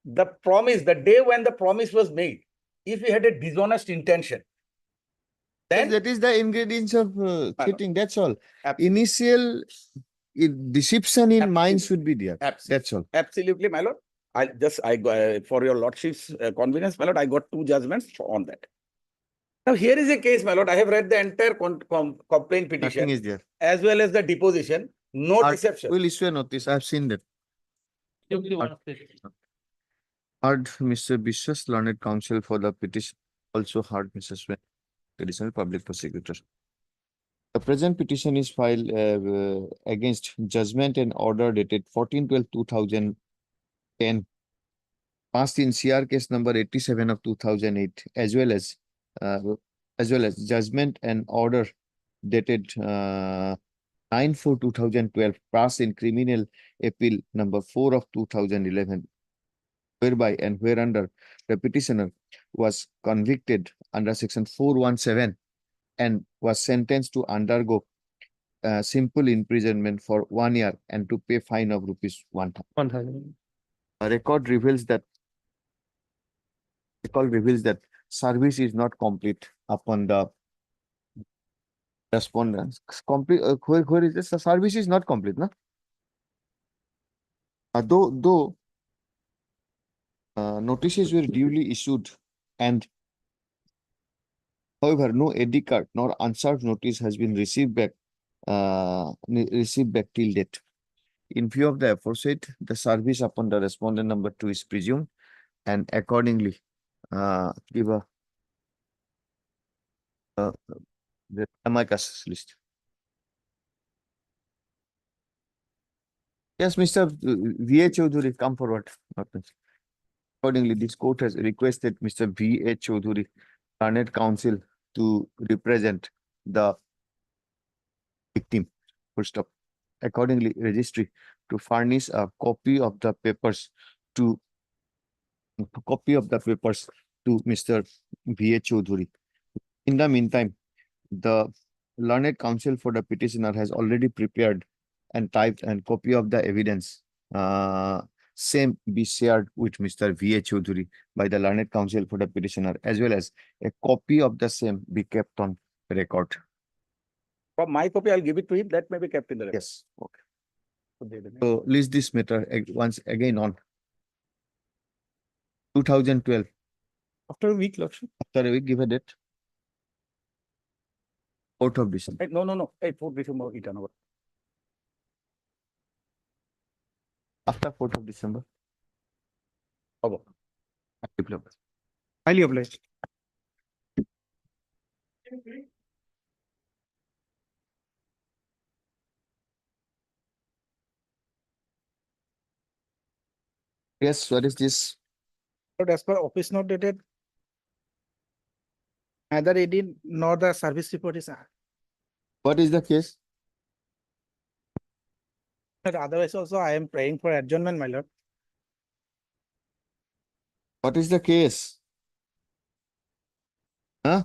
the promise, the day when the promise was made, if he had a dishonest intention, then That is the ingredients of cheating. That's all. absolutely, Initial deception in mind Absolutely. should be there. absolutely, That's all. absolutely, my lord. For your lordship's convenience, my lord, I got two judgments on that. Now, here is a case, my lord. I have read the entire complaint Nothing petition is there. as well as the deposition. No deception. We'll issue a notice. I've seen that. Heard Mr. Biswas, learned counsel for the petition. Also heard Mr. Swen, additional public prosecutor. The present petition is filed against judgment and order dated 14/12/2010, passed in CR case number 87 of 2008, as well as judgment and order dated 9/4/2012, passed in criminal appeal number 4 of 2011, whereby and whereunder the petitioner was convicted under section 417 and was sentenced to undergo simple imprisonment for 1 year and to pay fine of ₹1,000. A record reveals that service is not complete upon the respondents. Complete. Where is this? The service is not complete, no? Though notices were duly issued, and however, no ID card nor unserved notice has been received back till date. In view of the aforesaid, the service upon the respondent number 2 is presumed, and accordingly, give the amicus list. Yes, Mr. V.A. Chaudhuri, come forward. Accordingly, this court has requested Mr. V.A. Chaudhuri, learned counsel, to represent the victim. Full stop. Accordingly, registry to furnish a copy of the papers to Mr. V.A. Chaudhuri. In the meantime, the learned counsel for the petitioner has already prepared and typed a copy of the evidence. Same be shared with Mr. V.A. Chaudhuri by the learned counsel for the petitioner, as well as a copy of the same be kept on record. From my copy, I'll give it to him. That may be kept in the record. Yes. Okay. So list this matter once again on 2012. After a week, Lordship. After a week, give a date. 4th of December. No. 4th December, Itanagar. After 4th of December. Oh. Highly obliged. Yes, what is this? But as per office note dated, neither AD nor the service report is. What is the case? But otherwise also I am praying for adjournment, my lord. What is the case? Huh?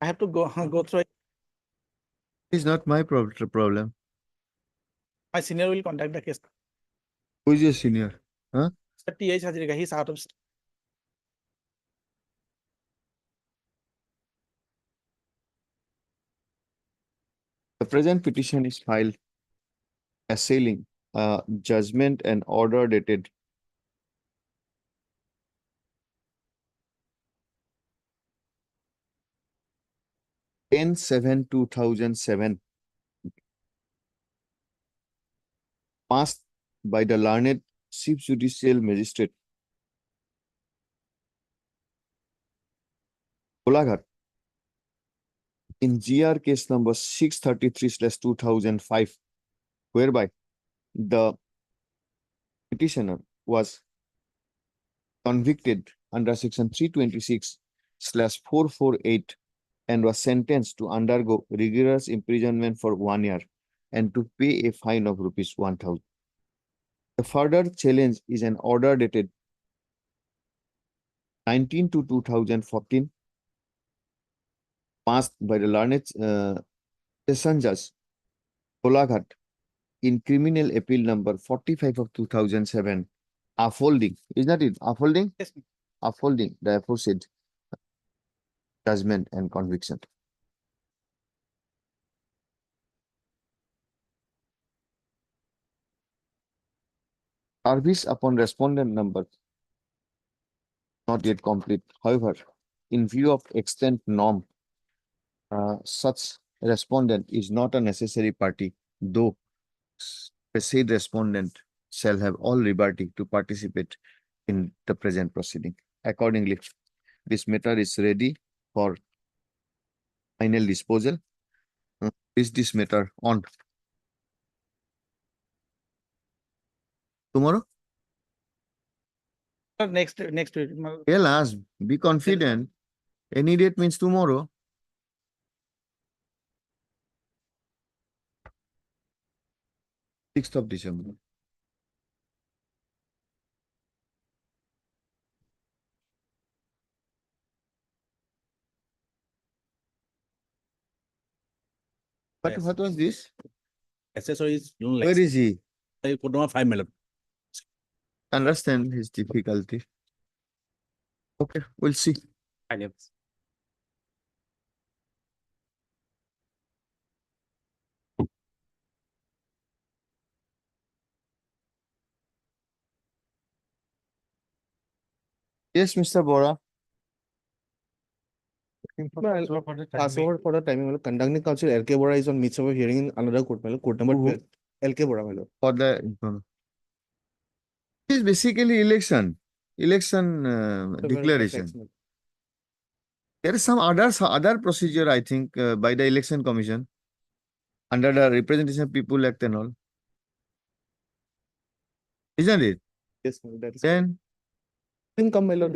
I have to go through it. It's not my problem. My senior will contact the case. Who is your senior? Huh? Sir T.H. Hazarika, he's out of. The present petition is filed assailing judgment and order dated 10/7/2007, passed by the learned Chief Judicial Magistrate Golaghat in GR case number 633/2005, whereby the petitioner was convicted under section 326/448 and was sentenced to undergo rigorous imprisonment for 1 year and to pay a fine of ₹1,000. The further challenge is an order dated 19/2/2014, passed by the learned session judge Golaghat in criminal appeal number 45 of 2007, upholding, is that it? Upholding? Yes, Upholding the aforesaid judgment and conviction. Service upon respondent number not yet complete. However, in view of extant norm, such respondent is not a necessary party, though the said respondent shall have all liberty to participate in the present proceeding. Accordingly, this matter is ready for final disposal. Is this matter on tomorrow? next week. Tell us, be confident. Any date means tomorrow. Sixth of December. But Yes. what was this? SSO is June Where is he? I put on 5 million. Understand his difficulty. Okay, we'll see. Yes, Mr. Bora. Pass over for the timing. Conducting counsel LK Bora is on midst of a hearing in another court. Court number Who? 12. LK Bora, my lord. For the it is basically election declaration. There is some other procedure, I think, by the Election Commission under the Representation of People Act and all, isn't it? Yes, my lord, that is. Then Then come, my lord.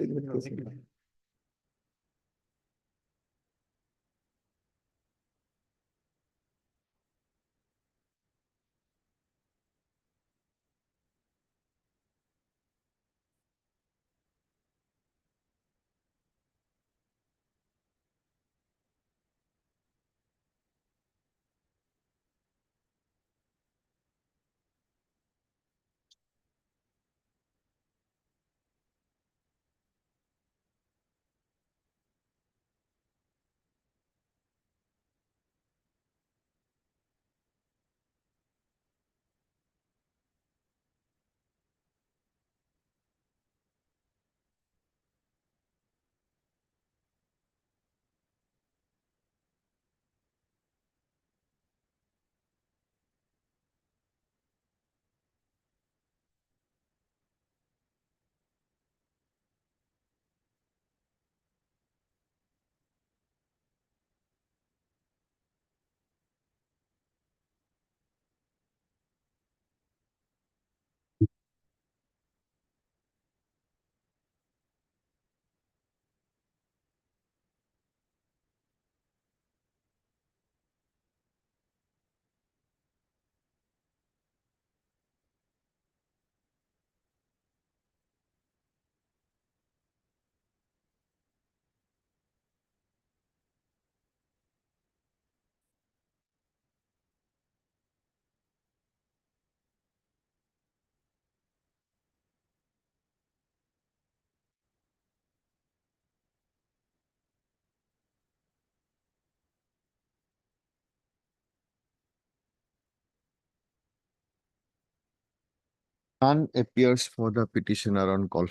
none appears for the petitioner on call.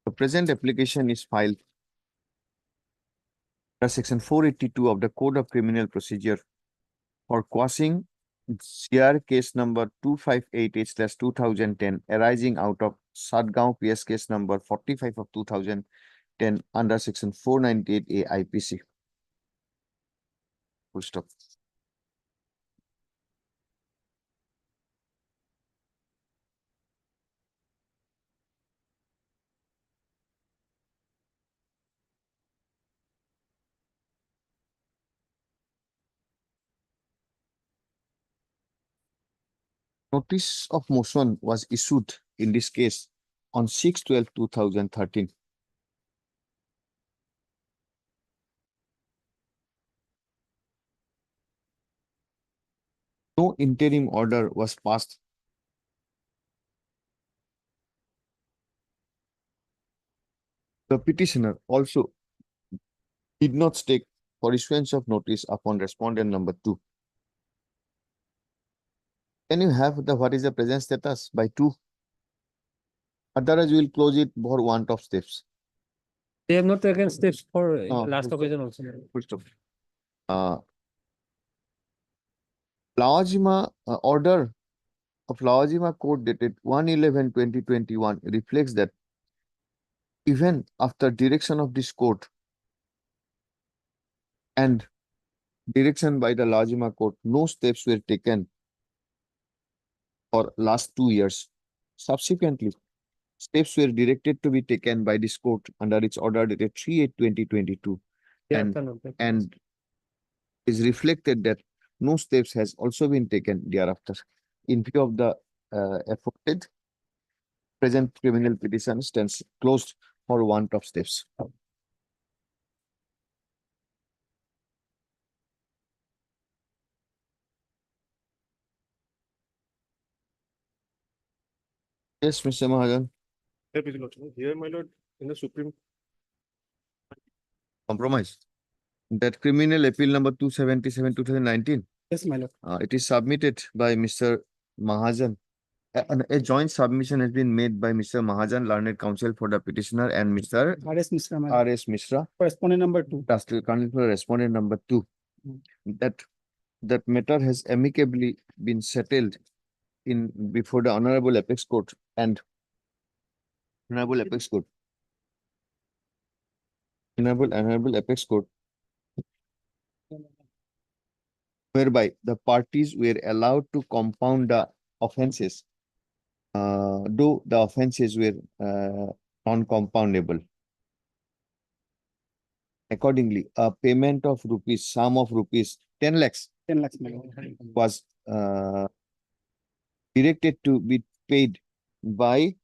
The present application is filed under Section 482 of the Code of Criminal Procedure for quashing CR case number 2588/2010 arising out of Sadgaon PS case number 45 of 2010 under Section 498A IPC. Full stop. Notice of motion was issued in this case on 6/12/2013. no interim order was passed. The petitioner also did not stake for issuance of notice upon respondent number 2. Can you have the what is the present status by 2? Otherwise, we will close it for want of steps. They have not taken steps for last full occasion also. Full stop. Lawajima order of Lawajima Court dated 1/11/2021 reflects that even after direction of this court and direction by the Lawajima Court, no steps were taken for last 2 years. Subsequently, steps were directed to be taken by this court under its order dated 3/8/2022 and is reflected that no steps has also been taken thereafter. In view of the afforded, present criminal petition stands closed for want of steps. Yes, Mr. Mahajan, Here, my lord, in the Supreme. compromise. That criminal appeal number 277, 2019, Yes, my lord. it is submitted by Mr. Mahajan. A joint submission has been made by Mr. Mahajan, learned counsel for the petitioner, and Mr. R.S. Mishra, my lord. R.S. Mishra, Correspondent number 2. counsel for respondent number 2. That matter has amicably been settled in before the Honorable Apex Court and Honorable Apex Court. Honorable Apex Court, whereby the parties were allowed to compound the offences, though the offences were non-compoundable. Accordingly, a payment of sum of rupees 10 lakhs 10 lakhs, my lord. was directed to be paid by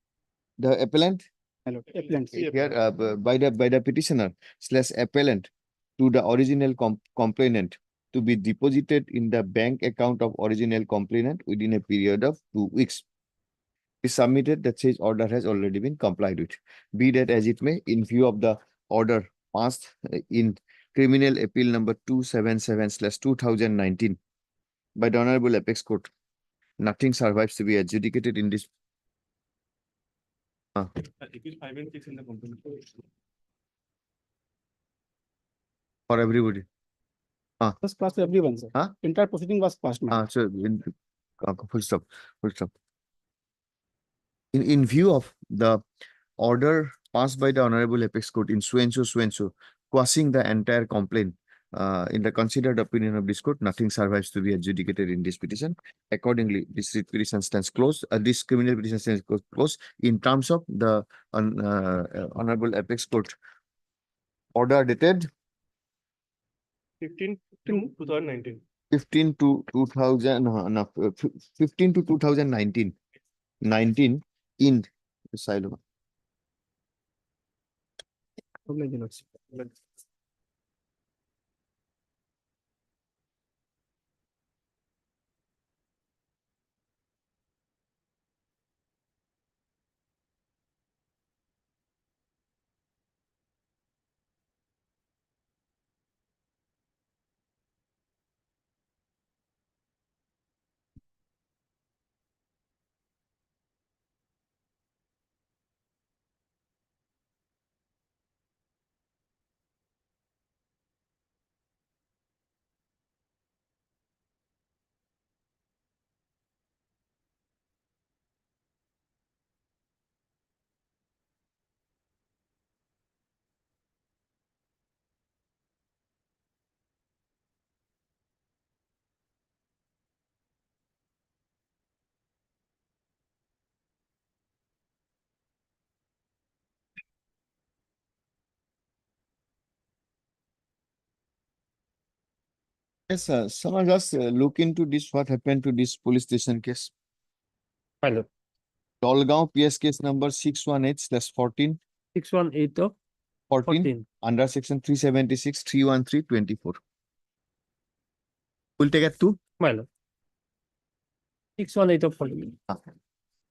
the appellant My lord. Appellant. here by the petitioner / appellant to the original complainant to be deposited in the bank account of original complainant within a period of 2 weeks. It is submitted that says order has already been complied with. Be that as it may, in view of the order passed in criminal appeal number 277/2019 by the Honorable Apex Court, nothing survives to be adjudicated in this. For everybody. Was passed to everyone, sir. Huh? Entire proceeding was passed, my lord. So full stop. In view of the order passed by the Honorable Apex Court in so and so, quashing the entire complaint, in the considered opinion of this court, nothing survives to be adjudicated in this petition. Accordingly, this petition stands closed. This criminal petition stands closed in terms of the Honorable Apex Court order dated 15 to 2019. 15 to 2019. 19 in asylum. Yes, sir. Someone just look into this, what happened to this police station case. My lord. Dolgaon PS case number 618/14 618 of 14 under section 376 313/24. We'll take it to My lord. 618 of following.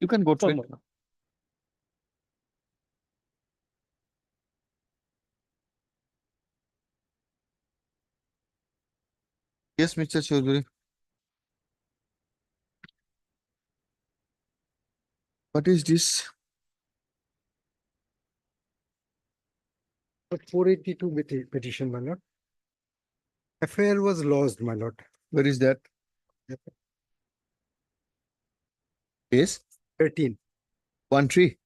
You can go through it. Yes, Mr. Chaudhary. What is this? 482 petition, my lord. FIR was lodged, my lord. Where is that? Yes, 13. 1-3.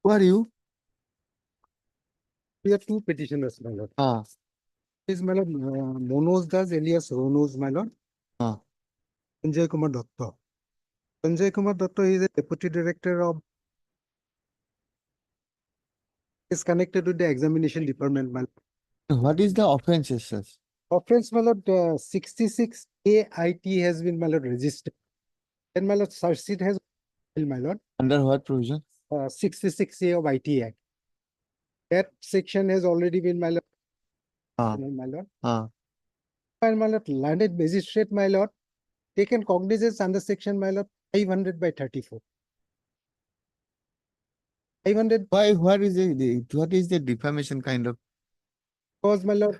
Who are you? We have two petitioners, my lord. Ah, Is my lord Monoz Das alias Ronoz, my lord. ah. Sanjay Kumar Datta. Sanjay Kumar Datta is a deputy director of, is connected with the examination department, my lord. What is the offense, sir? Offense, my lord, 66 AIT has been, my lord, registered. And my lord, search sheet has, my lord, Under what provision? 66A of IT Act. That section has already been, my lord. Ah. My lord. Ah, And my lord, landed magistrate, my lord, taken cognizance under section, my lord, 500 by 34. 500 why? What is what is the defamation kind of? because, my lord,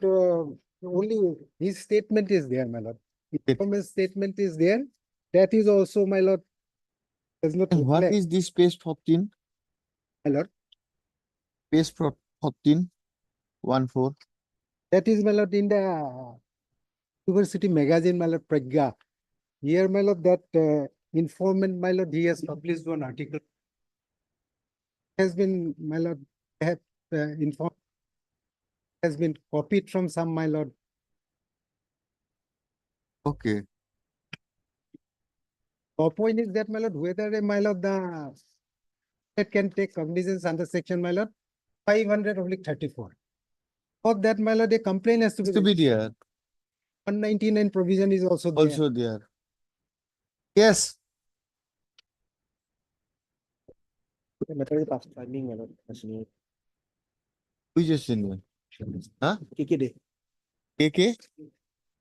only his statement is there, my lord. His It- government statement is there. That is also, my lord, does not And what reflect, is this page 14? my lord. Page 14, 1-4. That is, my lord, in the University magazine, my lord, Pragya. Here, my lord, that informant, my lord, he has published one article. Has been, my lord, have informed, has been copied from some, my lord. Okay. The point is that, my lord, whether, my lord, the that can take cognizance under section, my lord, 500/34. For that, my lord, a complaint has to Has be to be registered. there. 199 provision is also there. Also there. Yes. Which is in Huh? KKD. KK?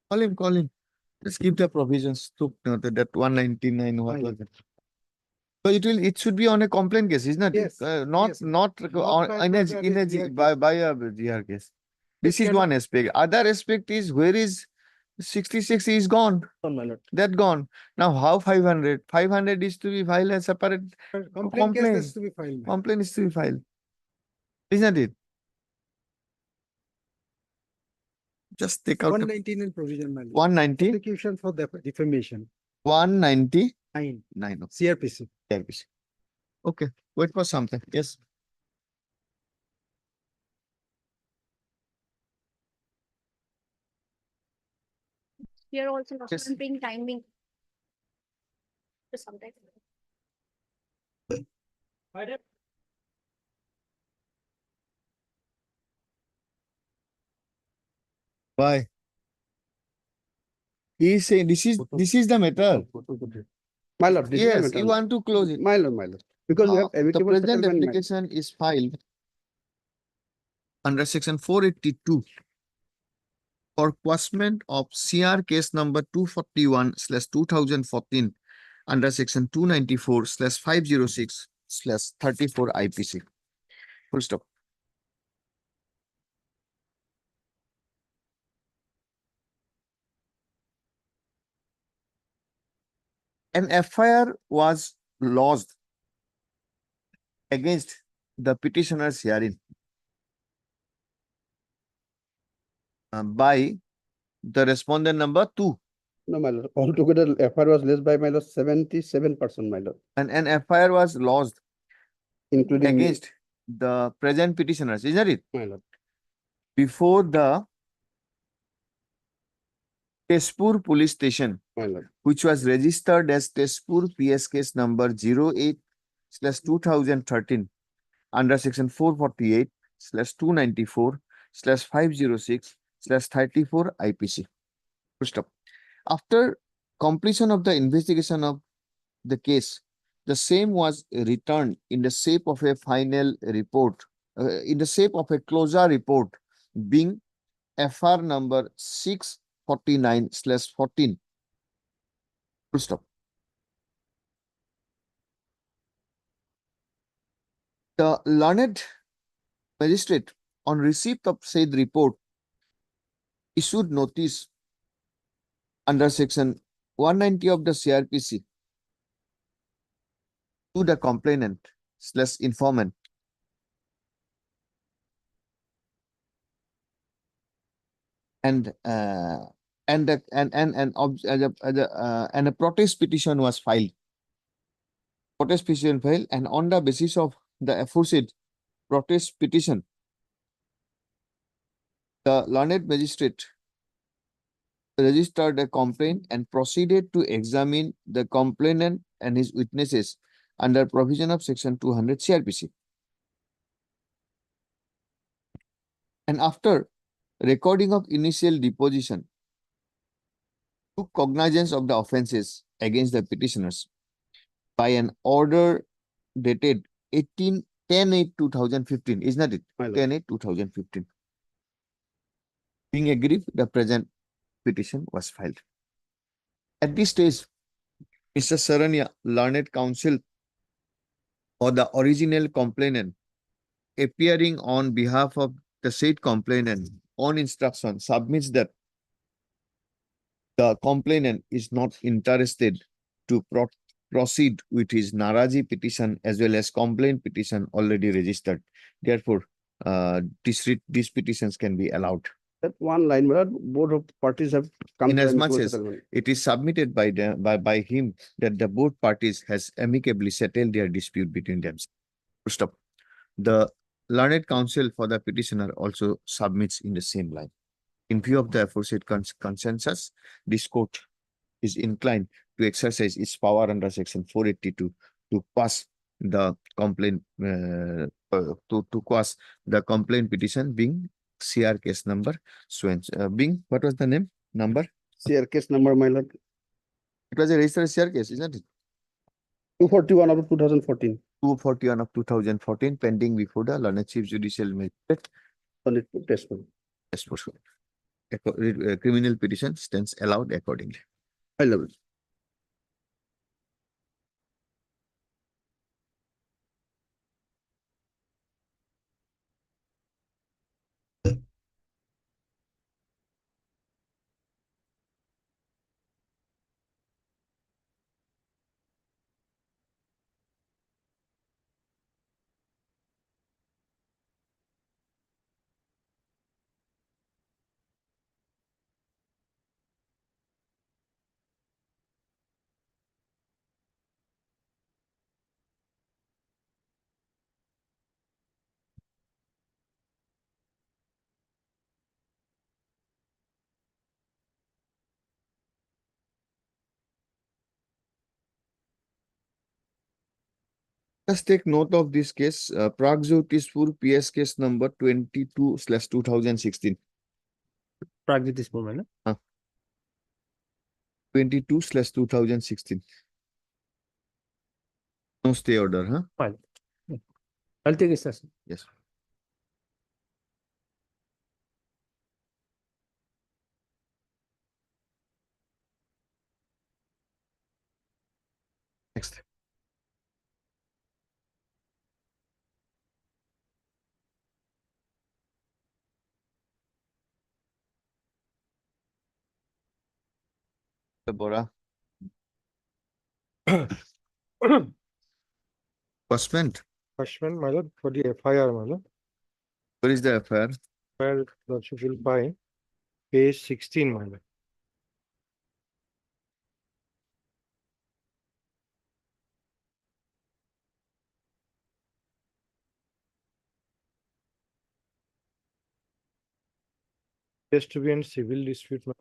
Call him, call him. Just keep the provisions to that 199. What was it? So it should be on a complaint case, isn't it? Yes, Not yes. on by in a GR by a GR case. This is can- one aspect. Other aspect is where is 66 is gone. my lord. That gone. Now how 500? 500 is to be filed as separate Complaint case complaint. has to be filed. my lord. Complaint is to be filed. Isn't it? Just take out 199 provision, my lord. 190, Prosecution for defamation. 199. 9. Okay. CRPC. Okay, wait for something. Yes. Here also not Yes. bring timing. To sometimes. Why? He is saying this is the matter. My lord, this is the Yes, matter. you want to close it. My lord. Because you have The amicable present settlement, my lord. application is filed under section 482 for quashment of CR case number 241/2014 under section 294/506/34 IPC. Full stop. an FIR was lodged against the petitioners herein by the respondent number 2. No, my lord, altogether FIR was less by my lord 77%, my lord, And an FIR was lodged including me, against the present petitioners, isn't it? my lord. Before the Tezpur police station, My lord. which was registered as Tezpur PS case number 08/2013 under section 448/294/506/34 IPC. Full stop. After completion of the investigation of the case, the same was returned in the shape of a final report, in the shape of a closure report, being FR number 649/14. Full stop. The learned magistrate, on receipt of said report, issued notice under section 190 of the CRPC to the complainant/informant and a protest petition was filed. And on the basis of the aforesaid protest petition, the learned magistrate registered a complaint and proceeded to examine the complainant and his witnesses under provision of section 200 CRPC. And after recording of initial deposition, took cognizance of the offences against the petitioners by an order dated 10/8/2015, isn't it? My lord. 10/8/2015. Being agreed, the present petition was filed. At this stage, Mr. Saranya, learned counsel for the original complainant, appearing on behalf of the said complainant on instruction, submits that the complainant is not interested to proceed with his Naraji petition as well as complaint petition already registered. Therefore, these petitions can be allowed. That one line, my lord, both of parties have come to Inasmuch amicable as settlement. it is submitted by him that the both parties has amicably settled their dispute between themselves. Full stop. The learned counsel for the petitioner also submits in the same line. In view of the aforesaid consensus, this court is inclined to exercise its power under section 482 to pass the complaint to pass the complaint petition, being CR case number being, what was the name number? CR case number, my lord, It was a registered CR case, isn't it? 241 of 2014. 241 of 2014, pending before the learned chief judicial magistrate. On it, testament. Yes, for sure. Criminal petition stands allowed accordingly. I love it. Let's take note of this case, Pragjyotispur PS case number 22/2016. Pragyotis movement. 22/2016. No stay order, huh? Fine. I'll take it, sir. Yes. Next. Bora. Firstment, Ashwin, my lord, for the FIR, my lord, where is the FIR? where lordship will find page 16, my lord. Has to be in civil dispute, my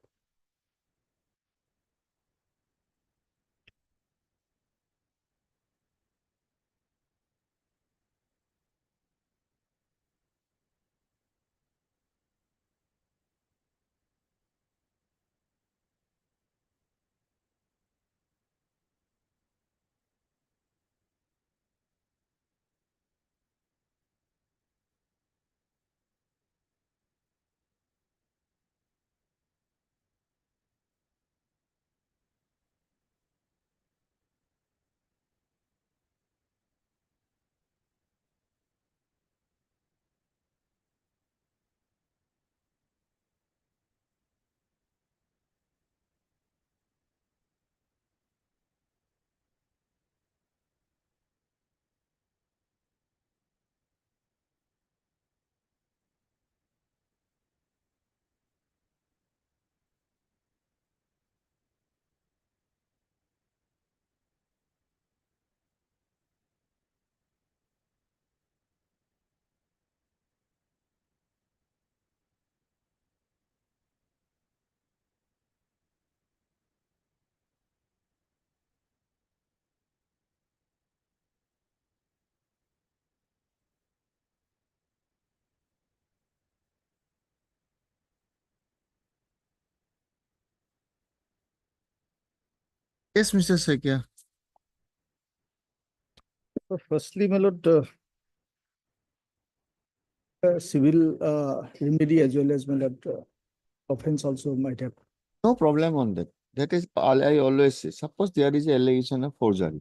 Yes, Mr. Sekia. Firstly, my lord, civil remedy as well as my lord, offense also might have. No problem on that. That is all I always say. Suppose there is a allegation of forgery.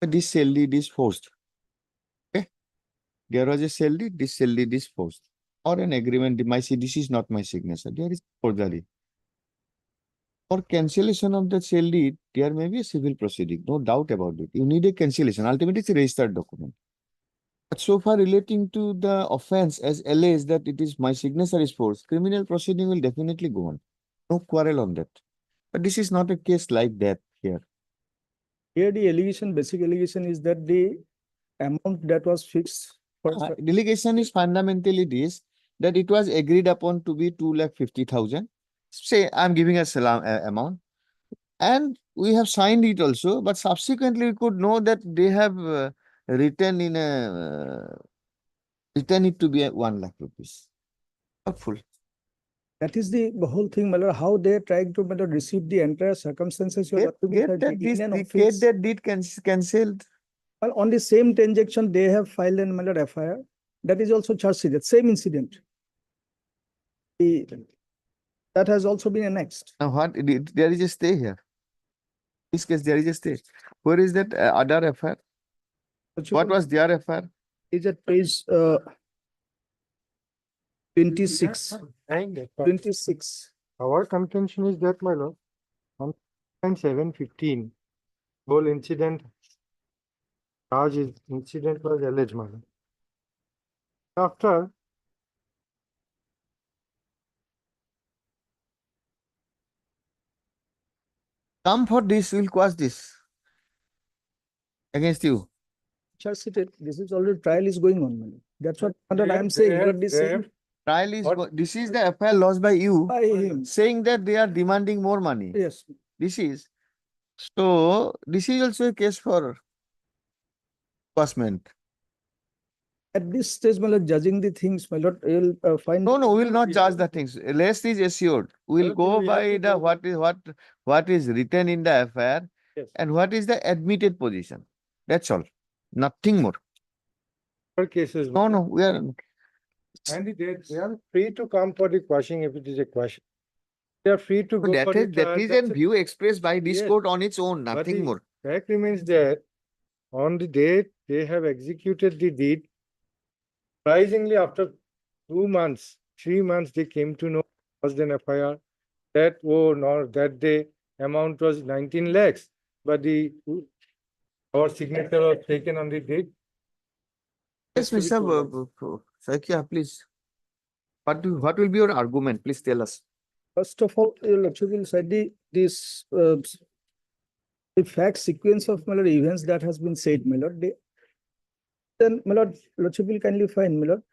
This sale deed is forged. Okay. There was a sale deed, this sale deed is forged. Or an agreement, this is not my signature. There is forgery. For cancellation of the sale deed, there may be a civil proceeding, no doubt about it. You need a cancellation. Ultimately, it's a registered document. But so far relating to the offense as alleged that it is my signature is forged, criminal proceeding will definitely go on. No quarrel on that. But this is not a case like that here. Here, the allegation, basic allegation is that the amount that was fixed for Delegation is fundamentally this, that it was agreed upon to be 2,50,000. Say, I'm giving a salam amount. And we have signed it also, but subsequently we could know that they have written in a written it to be a 1 lakh rupees. Doubtful. that is the whole thing, my lord, how they are trying to my lord, receive the entire circumstances. You have to be Get that that in an get office. that deed cancelled. Well, on the same transaction, they have filed an my lord, FIR. That is also charge sheeted, same incident. That has also been annexed. Now what, there is a stay here. This case, there is a stay. Where is that other FIR? What was their FIR? Is at page 26. And that, 26. our contention is that, my lord, on 715, whole incident, incident was alleged, my lord. After Come for this, will cause this against you. Charge sheeted, this is already trial is going on. my lord. That's what my lord, I am saying. But this they is have- Trial is, What? this is the FIR lost by you, by him. saying that they are demanding more money. Yes. This is, so this is also a case for enforcement. At this stage, my lord, judging the things, my lord, you'll find. No, we will not judge the things. Less is assured. We will Well, go we have by to the go- what is written in the FIR Yes. and what is the admitted position. That's all. Nothing more. other cases. No, no, we are. And they are free to come for the quashing if it is a question. They are free to go for the That trial. is That's a it. view expressed by this Yes. court on its own, But nothing the more. fact remains that on the date they have executed the deed, surprisingly after 2 months, 3 months, they came to know was an FIR that, oh, no, that day amount was 19 lakhs. but our signature was taken on the deed. Yes, Mr. Saikia, please. What will be your argument? Please tell us. First of all, Your Lordship will say the fact sequence of events that has been said, my lord. Then, my lord, Lordship will kindly find, my lord.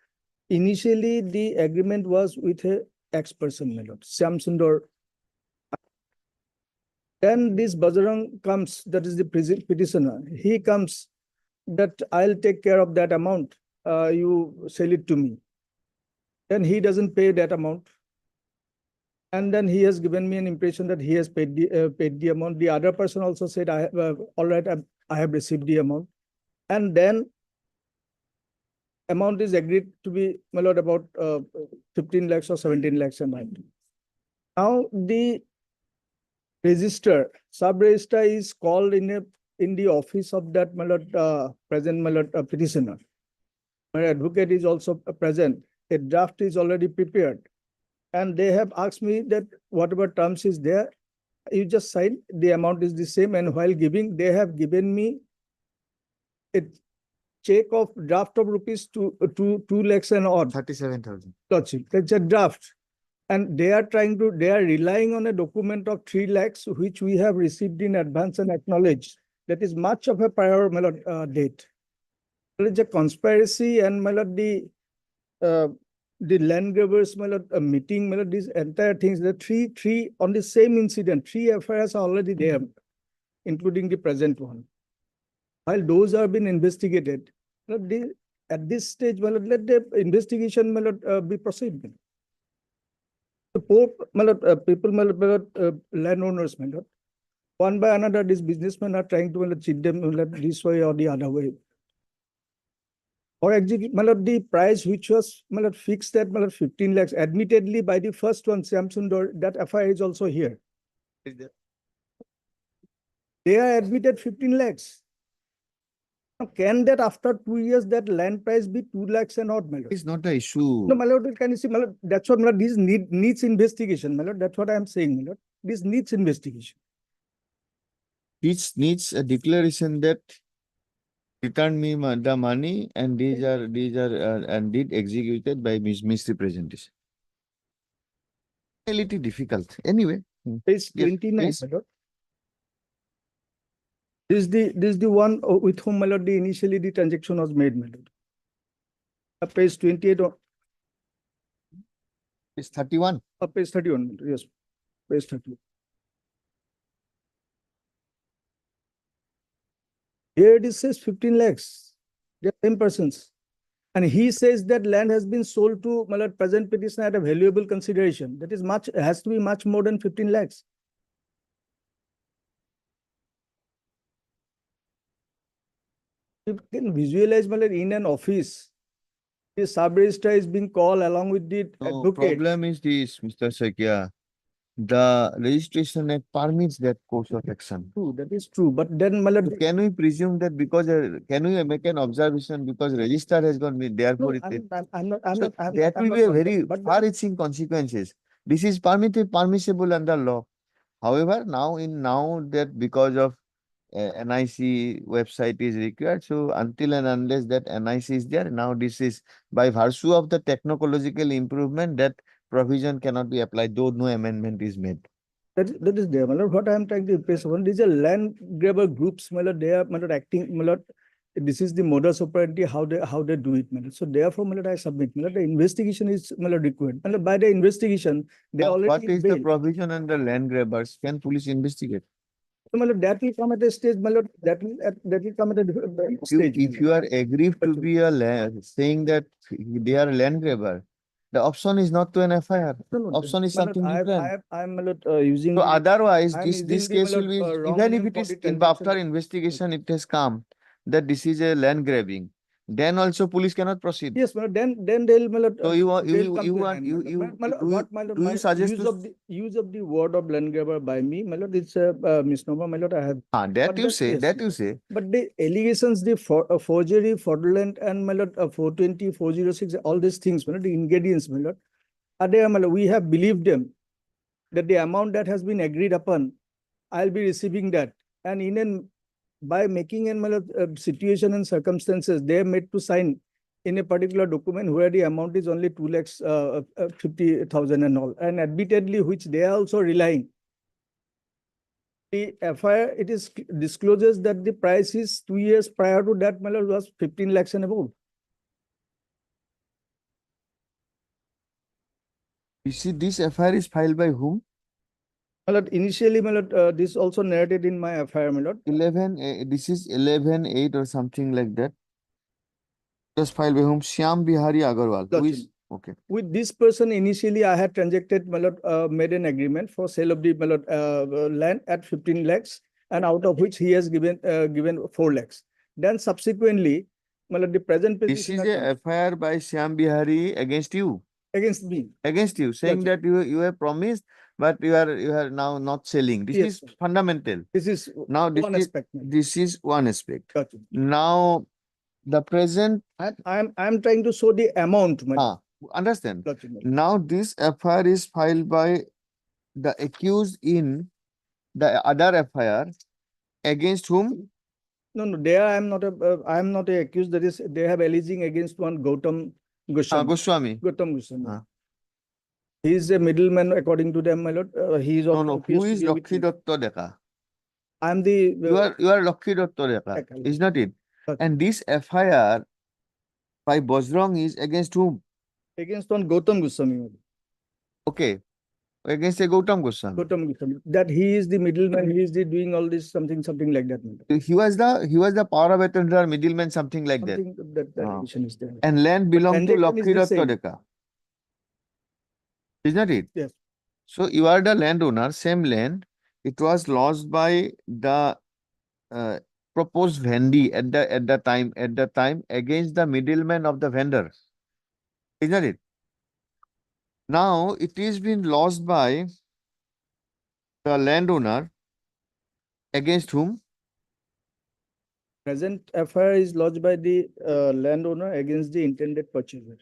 Initially, the agreement was with a ex-person, my lord, Syam Sundar. Then this Bajrang comes, that is the petitioner. He comes that I'll take care of that amount. You sell it to me. Then he doesn't pay that amount. And then he has given me an impression that he has paid the amount. The other person also said, all right, I have received the amount. And then amount is agreed to be, my lord, about 15 lakhs or 17 lakhs a month. Now the register, sub-register is called in the office of that, my lord, present, my lord, petitioner. My advocate is also present. A draft is already prepared. And they have asked me that whatever terms is there, you just sign, the amount is the same. And while giving, they have given me a check of draft of rupees 2 lakhs and odd. 37,000. That's a draft. And they are relying on a document of 3 lakhs, which we have received in advance and acknowledged. That is much of a prior date. There is a conspiracy and the land grabbers meeting, these entire things, the three on the same incident, 3 FIRs are already there, including the present one. While those are being investigated, at this stage, let the investigation be proceeded. The poor people, landowners, one by another, these businessmen are trying to cheat them this way or the other way. Or execute, the price which was fixed at 15 lakhs, admittedly by the first one, Syam Sundar, that FIR is also here. They are admitted 15 lakhs. Now, can that after 2 years, that land price be 2 lakhs and odd, my lord? It's not the issue. No, my lord, can you see, my lord, that's what, my lord, this needs investigation, my lord. That's what I am saying, my lord. This needs investigation. It needs a declaration that return me the money and these are and did executed by misrepresentation. A little difficult. Anyway. Page Yes, 29, please. my lord. This is the one with whom, my lord, initially the transaction was made, my lord. Page 28 or It's 31. page 31, yes, page 31. Here it says 15 lakhs. They are same persons. And he says that land has been sold to my lord, present petitioner at a valuable consideration. That is has to be much more than 15 lakhs. You can visualize, my lord, in an office, the sub-register is being called along with the No, advocate. problem is this, Mr. Saikia. The registration act permits that course of action. True, that is true. But then, my lord, Can we presume that because, can we make an observation because register has gone, therefore no, it. I'm not. So I'm that I'm will be a not- very but- far-reaching consequences. This is permissible under law. However, now that because of NIC website is required, so until and unless that NIC is there, now this is by virtue of the technological improvement that provision cannot be applied, though no amendment is made. That is there, my lord. What I am trying to impress upon, these are land grabber groups, my lord. They are, my lord, acting, my lord. This is the modus operandi, how they do it, my lord. So therefore, my lord, I submit, my lord, the investigation is, my lord, required. My lord, by the investigation, they already. What is the bailed. provision under land grabbers? Can police investigate? So, my lord, that will come at a stage, my lord. That will come at a different stage. If you are aggrieved to be a saying that they are a land grabber, the option is not to an FIR. No, Option is my lord, something different. I'm, my lord, using. So the- otherwise, I'm this using the, my case will lord, be, wrong even name if it for is the after transaction. investigation, it has come that this is a land grabbing, then also police cannot proceed. Yes, my lord, then they'll, my lord. So you want, they'll come you to an want, end, you, my lord. My lord, do you, what, my lord, do you my suggest use of the word of land grabber by me, my lord, it's a misnomer, my lord. I have. that But you then- say, yes, that my you lord. say. But the allegations, the forgery, fraudulent, and, my lord, 420, 406, all these things, my lord, the ingredients, my lord, are there, my lord. We have believed them that the amount that has been agreed upon, I'll be receiving that. and by making an situation and circumstances, they are made to sign in a particular document where the amount is only 2 lakhs 50,000 and all, and admittedly, which they are also relying. The FIR, it is discloses that the price is 2 years prior to that, was 15 lakhs and above. You see, this FIR is filed by whom? Initially, this also narrated in my FIR, 11, this is 11/8 or something like that. Just filed by whom? Shyam Bihari Agarwal. Who is, okay. With this person, initially, I had transacted, made an agreement for sale of the land at 15 lakhs, and out of which he has given 4 lakhs. Then subsequently, the present This position is a FIR by Shyam Bihari against you. against me. Against you, saying Gotcha. that you have promised, but you are now not selling. This Yes, is sir. fundamental. This is Now one aspect. this is one aspect. Gotcha. Now the present, I'm trying to show the amount. understand. Gotcha. Now this FIR is filed by the accused in the other FIR against whom? No, there I am not a accused. That is, they have alleging against one Gautam Goswami. Goswami. Gautam Goswami. Ah. He is a middleman according to them, he is No, appears who to is be with Lakshmi me. Datta Deka? I am the You are Lakshmi Datta Deka, Deka, is not it? Gotcha. And this FIR by Bajrang is against whom? against one Gautam Goswami. Okay, against a Gautam Goswami. Gautam Goswami. That he is the middleman. He is the doing all this something like that. He was the power of attorney middleman, something like that. Something that Ah. allegation is there. And land belonged to transaction is Lakshmi the Datta same. Deka. Is not it? Yes. So you are the landowner, same land. It was lost by the proposed vendee at the time against the middleman of the vendor. Is not it? Now it is been lost by the landowner against whom? Present FIR is lodged by the landowner against the intended purchaser.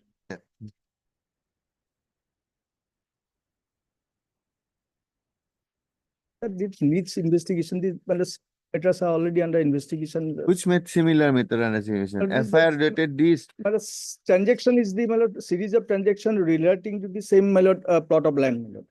This needs investigation. These matters are already under investigation. Which made similar method analysis? This is FIR the- dated this. Transaction is the series of transaction relating to the same plot of land.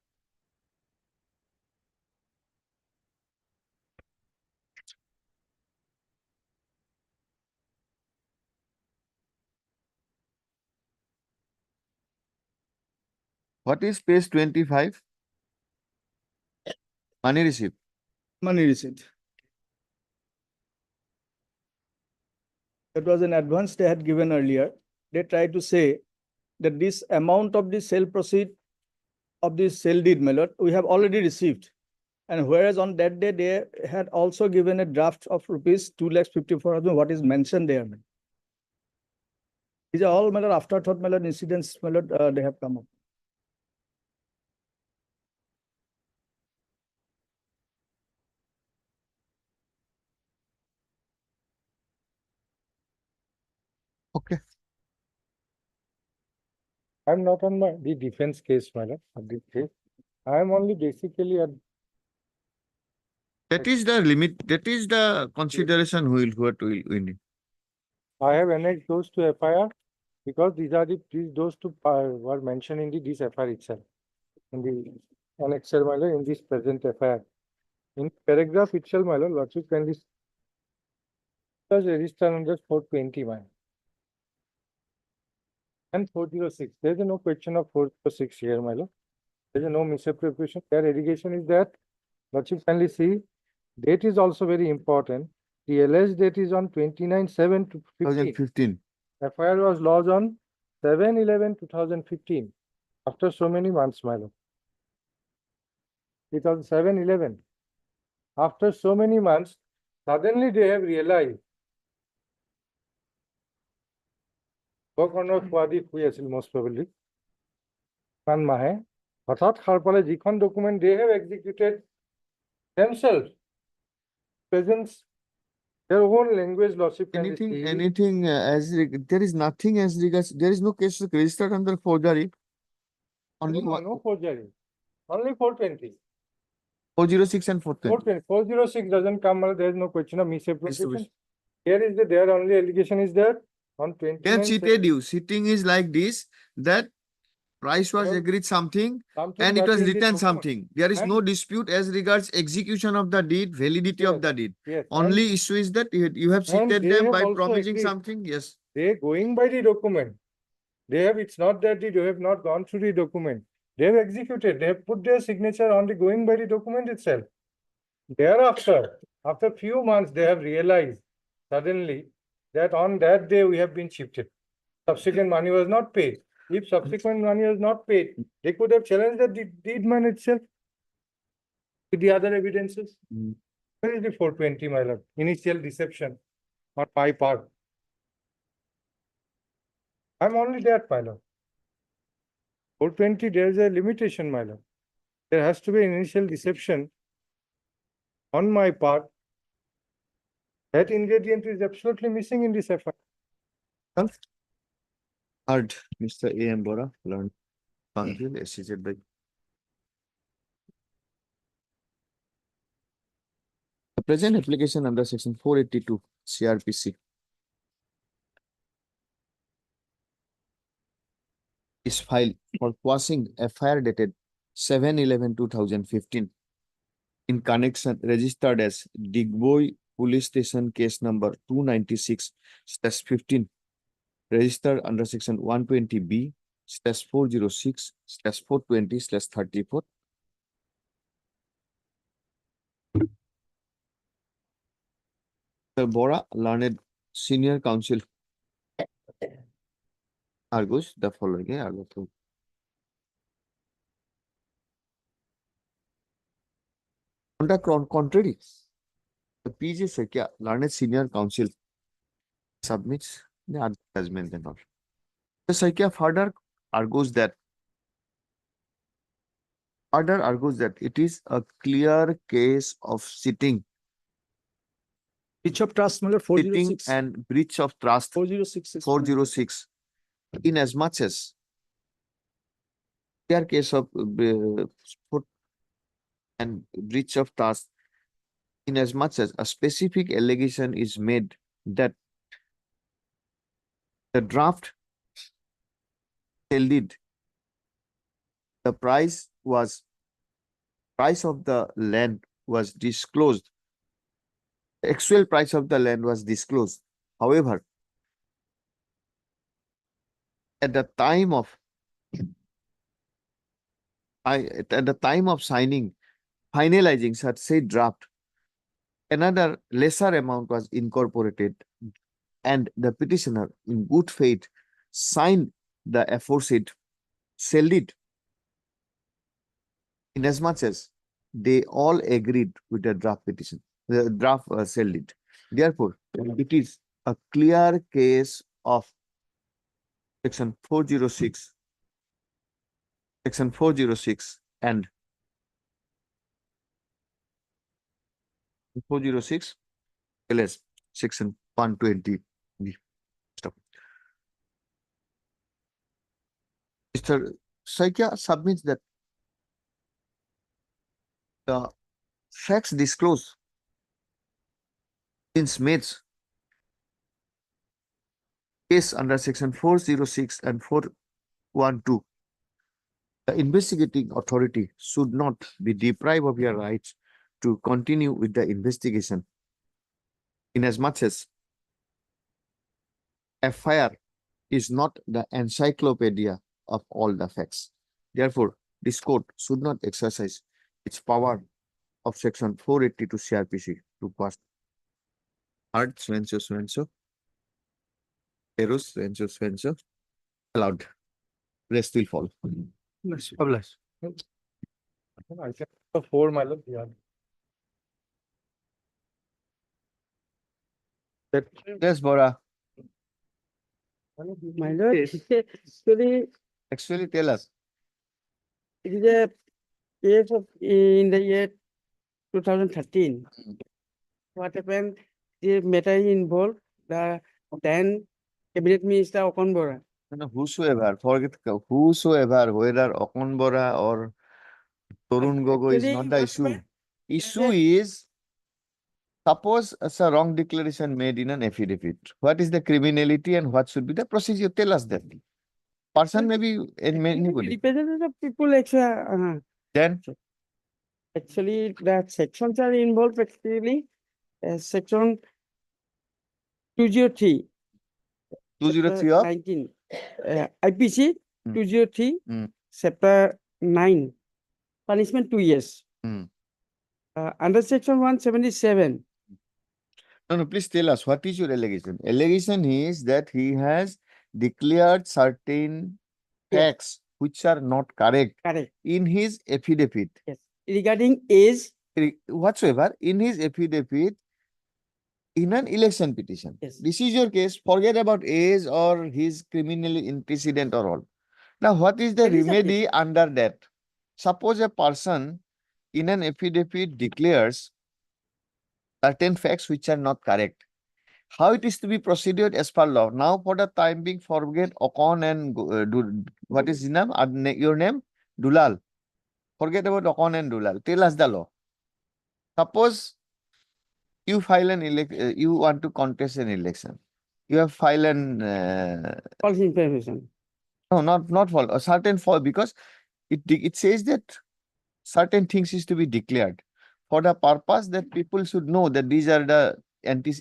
What is page 25? Money receipt. Money receipt. That was an advance they had given earlier. They tried to say that this amount of the sale proceed of the sale deed, my lord, we have already received. And whereas on that day, they had also given a draft of rupees 2,54,000, what is mentioned there. These are all, my lord, afterthought, my lord, incidents, my lord, they have come up. Okay. I'm not on the defense case, madam, of this case. I am only basically a That is the limit. That is the consideration who will win it. I have annexed those to FIR because those two were mentioned in this FIR itself. In the annexure, my lord, in this present FIR. In paragraph itself, my lord, lordship can be register under 420, my lord. And 406. There is no question of 406 here, my lord. There is no misappropriation. Their allegation is that, lordship kindly see, date is also very important. The alleged date is on 29/7/2015. 2015. FIR was lodged on 7/11/2015. After so many months, my lord. 2007/11. After so many months, suddenly they have realized most probably. Document they have executed themselves. Presence their own language lordship. can Anything, see. anything there is nothing as regards, there is no case registered under forgery. Only No, one, no forgery. Only 420. 406 and 420. 406 doesn't come, there is no question of misappropriation. Distribution. Here is the, there only allegation is there on 29. Then cheated you. Sitting is like this, that price was Well, agreed something something and it that was is the written document. something. There is And- no dispute as regards execution of the deed, validity of Yes, the deed. Yes. and Only issue is that you have and cheated they them have by also promising agreed. something. Yes. They going by the document. They have, it's not that they have not gone through the document. They have executed, they have put their signature on the going by the document itself. Thereafter, after few months, they have realized suddenly that on that day we have been cheated. Subsequent money was not paid. If subsequent money was not paid, they could have challenged the deed man itself with the other evidences. Mm. Where is the 420, my lord? Initial deception on my part. I'm only that, my lord. 420, there is a limitation, my lord. There has to be an initial deception on my part. That ingredient is absolutely missing in this FIR. Heard Mr. A.M. Bora, learned counsel, assisted by. The present application under section 482 CRPC is filed for quashing FIR dated 7/11/2015 in connection registered as Digboi Police Station case number 296/15 registered under section 120B/406/420/34. Bora, learned senior counsel, argues the following. On the contrary, the PJ Sakya, learned senior counsel, submits the judgment and all. The Sakya further argues that it is a clear case of cheating Breach of trust, my lord, cheating 406. and breach of trust 406 is. 406 in as much as clear case of and breach of trust in as much as a specific allegation is made that the draft sale deed, the price of the land was disclosed. The actual price of the land was disclosed. However, at the time of signing, finalizing such said draft, another lesser amount was incorporated, and the petitioner, in good faith, signed the aforesaid sale deed, inasmuch as they all agreed with the draft petition, the draft sale deed. Therefore, it is a clear case of section 406 and 406 LS section 120. Stop. Mr. Sakya submits that the facts disclosed in Smith's case under section 406 and 412, the investigating authority should not be deprived of their rights to continue with the investigation, inasmuch as FIR is not the encyclopedia of all the facts. Therefore, this court should not exercise its power of section 482 CRPC to pass. Hard, Swenso. Eros, Swenso. Allowed. Rest will follow. Publish. I can the 4, my lord. Yeah. That Yes, Bora. My lord, Actually, tell us. It is a case of in the year 2013. What happened? The matter involved the then cabinet minister Okon Bora. No, whosoever, forget whosoever, whether Okon Bora or Torun Gogoi is Actually, not the what issue. happened? issue is, suppose a wrong declaration made in an affidavit. What is the criminality and what should be the procedure? Tell us that. Person may be anybody. Representative people actually, Then actually the sections are involved actually, section 203. 203 of 19, IPC Hmm. 203, Hmm. chapter 9, punishment 2 years. Hmm. Under section 177, no, please tell us what is your allegation? Allegation is that he has declared certain Yes. facts which are not correct correct, in his affidavit. yes. Regarding age, Whatsoever in his affidavit in an election petition. Yes. This is your case. Forget about age or his criminal antecedent or all. Now, what is the That is a remedy under that? Suppose a person in an affidavit declares certain facts which are not correct. How it is to be proceeded as per law? Now, for the time being, forget Ocon and what is his name? Your name? Dulal. Forget about Ocon and Dulal. Tell us the law. Suppose you file an you want to contest an election. You have filed an false information. no, not for a certain for because it says that certain things is to be declared for the purpose that people should know that these are the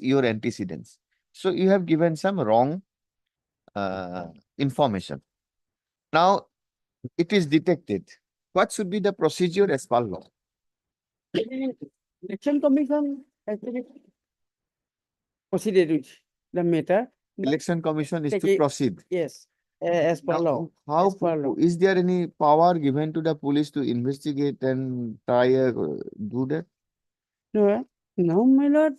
your antecedents. So you have given some wrong information. Now it is detected. What should be the procedure as per law? Election Commission actually proceeded with the matter. Election Commission is Take to it- proceed. Yes, as per law. How As per law. is there any power given to the police to investigate and try do that? No, now, my lord,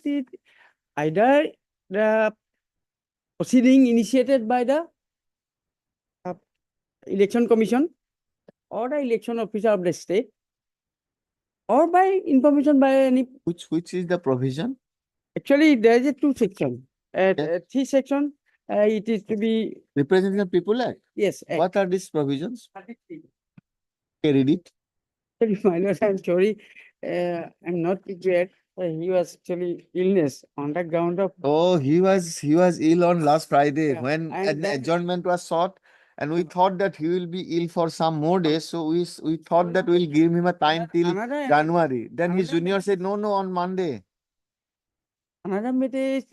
either the proceeding initiated by the Election Commission or the election officer of the state or by information by any, Which is the provision? actually there is a 2 section. Yes. 3 section, it is to be, Representative People Act. yes. What are these provisions? 33. Okay, read it. Sorry, my lord, I'm sorry, I'm not prepared. He was actually illness on the ground of, Oh, he was ill on last Friday Yeah, when and an then- adjournment was sought, and we thought that he will be ill for some more days. So we thought that we'll give him a time till another, January. Then his another- junior said, no, on Monday. another matter is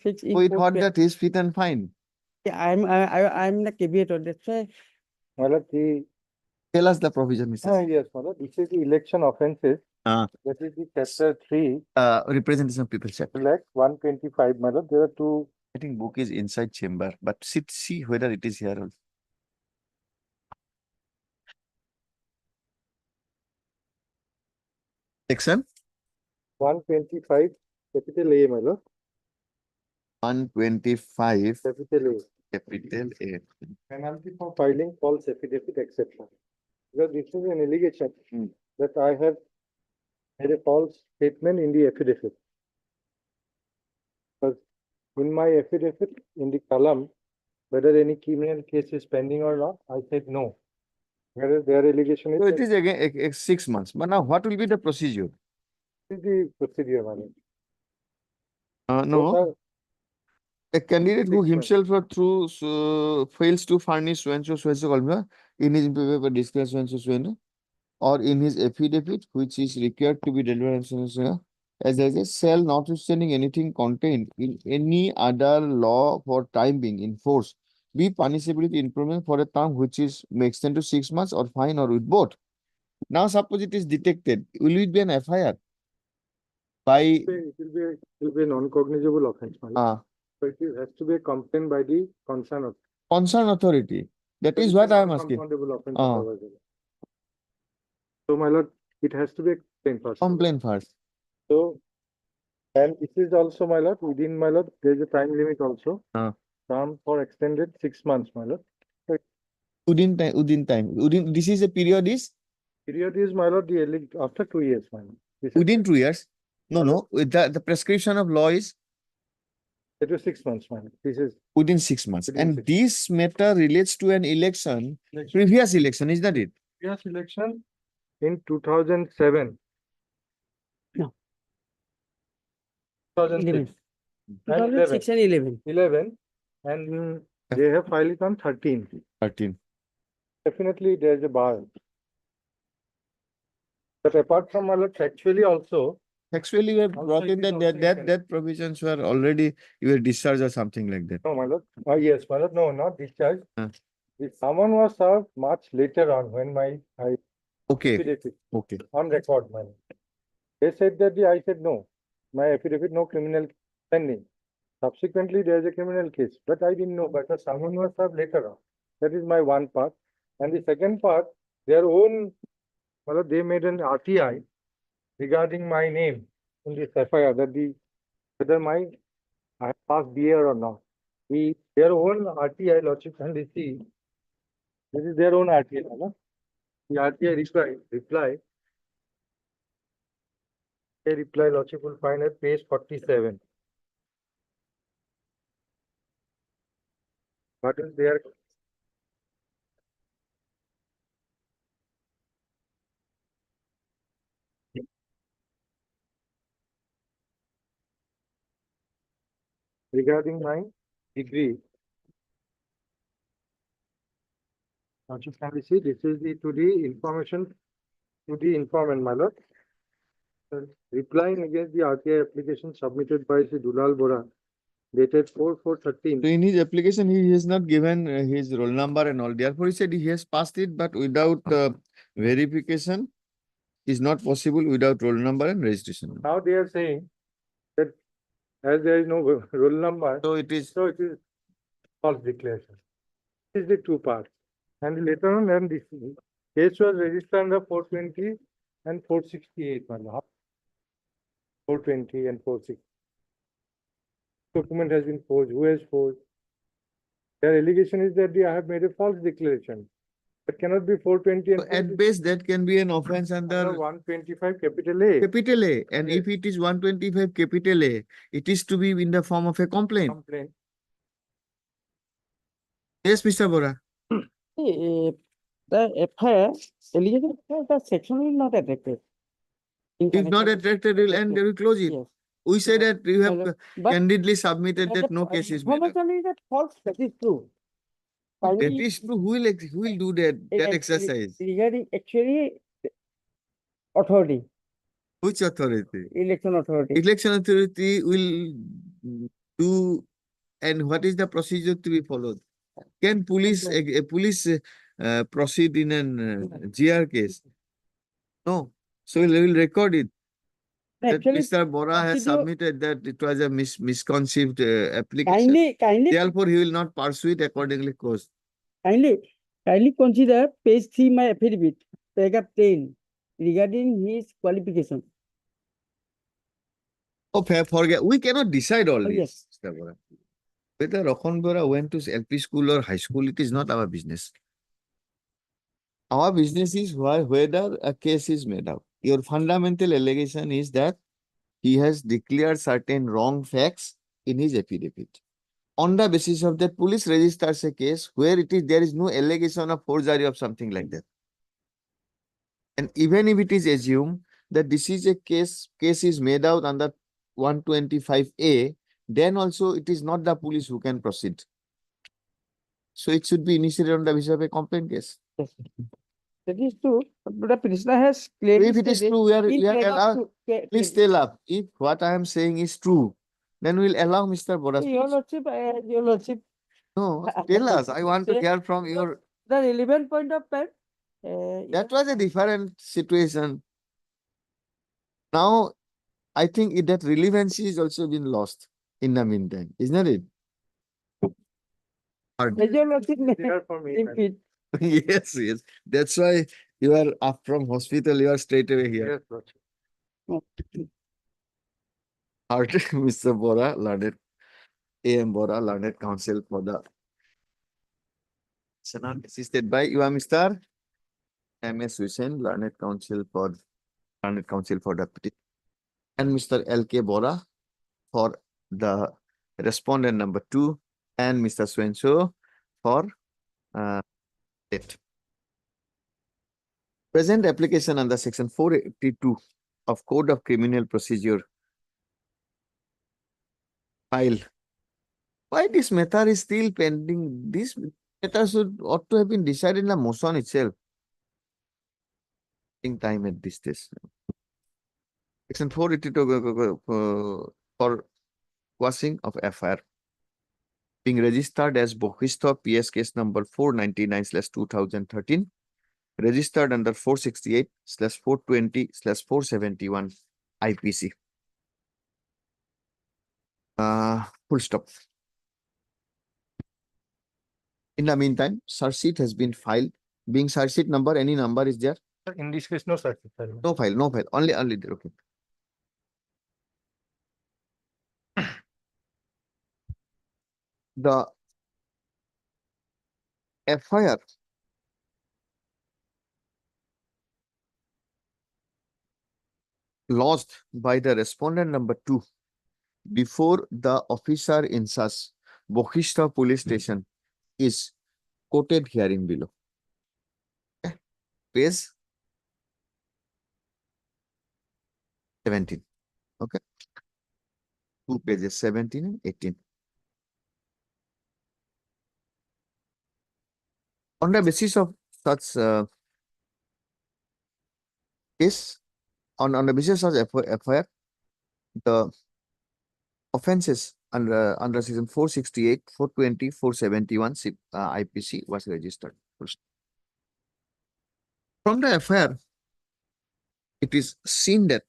fixed. in We court thought ba- that he's fit and fine. Yeah, I'm the caveat on that, sir. My lord, Tell us the provision, Mr. yes, my lord, this is the election offences. Ah. That is the chapter 3, Representation of People Act. Act 125, my lord. There are two. I think book is inside chamber, but see whether it is here also. Section 125, capital A, my lord, 125, capital A. capital A. Penalty for filing false affidavit, etc. Because this is an allegation Hmm. that I have made a false statement in the affidavit. Because in my affidavit, in the column, whether any criminal case is pending or not, I said no. Whereas their allegation is So it that is again 6 months. But now what will be the procedure? this is the procedure, my lord. No. Both A candidate who 6 months. himself or through fails to furnish so and so column in his paper disclose so and so or in his affidavit which is required to be delivered as a shall notwithstanding anything contained in any other law for time being in force be punishable with imprisonment for a term which is may extend to 6 months or fine or with both. Now suppose it is detected, will it be an FIR? By It will be a non-cognizable offense, my lord. So it has to be a complaint by the concerned. concerned authority. That is what I am asking. Non-confoundable offense Ah. otherwise. So, my lord, it has to be a complaint first. Complain first. So, and it is also, my lord, within, my lord, there is a time limit also. Ah. Term for extended 6 months, my lord. Within time. This is a period is Period is, my lord, after 2 years, my lord. This is- within 2 years. No. With the prescription of law is It was 6 months, my lord. This is within 6 months. Within And 6 this matter relates to an election, previous election, is that it? previous election in 2007. 2006 and 2006 and 11. 11, and they have filed it on 13. 13. Definitely there is a bar. But apart from all, factually also, Actually, we have Also brought it in is that, also you can- that provisions were already, you were discharged or something like that. no, my lord. Yes, my lord, no, not discharge. Huh. If someone was served much later on when my Okay, affidavit okay. on record, my lord. They said that I said no, my affidavit, no criminal pending. Subsequently, there is a criminal case, but I didn't know, but someone was served later on. That is my one part. And the second part, their own, well, they made an RTI regarding my name in this FIR, that whether I have passed BA or not. Their own RTI, Lordship can see, this is their own RTI, no? The RTI reply, Lordship will find at page 47. What is there? Regarding my degree. Lordship can see, this is to the information to the informant, my lord. Replying against the RTI application submitted by Sri Dulal Bora, dated 4/4/13. So in his application, he has not given his roll number and all. Therefore, he said he has passed it, but without verification is not possible without roll number and registration number. Now they are saying that as there is no roll number, So it is, so it is false declaration. This is the two parts. And later on, then this case was registered under 420 and 468, my lord. 420 and 460. Document has been forged. Who has forged? Their allegation is that I have made a false declaration. That cannot be 420 and at best, that can be an offense under under 125 capital A. capital A. And Yes. if it is 125 capital A, it is to be in the form of a complaint. Complaint. Yes, Mr. Bora. The FIR, allegation, the section will not attracted. In If not connection- attracted, will end, they will close it. Yes. We say that you have Hello. But candidly submitted but that the no case is made. up. information is that false, that is true. That Finally, is true. Who will do that actually- exercise? Regarding actually authority, Which authority? election authority. Election authority will do, and what is the procedure to be followed? Can police, a police proceed in an GR case? No. So we will record it. That Actually, Mr. Bora has procedure- submitted that it was a misconceived application. kindly Therefore, he will not pursue it accordingly closed. Kindly consider page 3 my affidavit, paragraph 10, regarding his qualification. Oh, forget. We cannot decide all Oh, this, yes. Mr. Bora. Whether Rohan Bora went to LP school or high school, it is not our business. Our business is whether a case is made out. Your fundamental allegation is that he has declared certain wrong facts in his affidavit. On the basis of that, police registers a case where there is no allegation of forgery of something like that. And even if it is assumed that this is a case is made out under 125A, then also it is not the police who can proceed. So it should be initiated on the basis of a complaint case. That is true, but the petitioner has clearly If it is stated true, we are in paragraph allowed, two- please tell us. If what I am saying is true, then we'll allow Mr. Bora. Your lordship, No, tell us. I want to Say- hear from your. the relevant point of time. That was a different situation. Now, I think that relevancy is also been lost in the meantime, isn't it? Your lordship may There for me. my repeat. Yes, yes. That's why you are up from hospital, you are straight away lord. here. Yes, lordship. Heart, Mr. Bora, learned A.M. Bora, learned counsel for the Senate, assisted by you are Mr. M.S. Hussain, learned counsel for the petition, and Mr. L.K. Bora for the respondent number 2, and Mr. Swenso for it. Present application under section 482 of Code of Criminal Procedure file. Why this matter is still pending? This matter ought to have been decided in the motion itself. In time at this stage. Section 482 for quashing of FIR being registered as Bokhistha PS case number 499/2013, registered under 468/420/471 IPC. Full stop. In the meantime, search sheet has been filed. Being search sheet number, any number is there? Sir, in this case, no such. Sir. No file, only there, okay. The FIR lodged by the respondent number 2 before the officer in charge, Bokhistha police station, is quoted herein below. Okay. Page 17. Okay. 2 pages 17 and 18. On the basis of such case, on the basis of FIR, the offenses under section 468, 420, 471 IPC was registered. From the FIR, it is seen that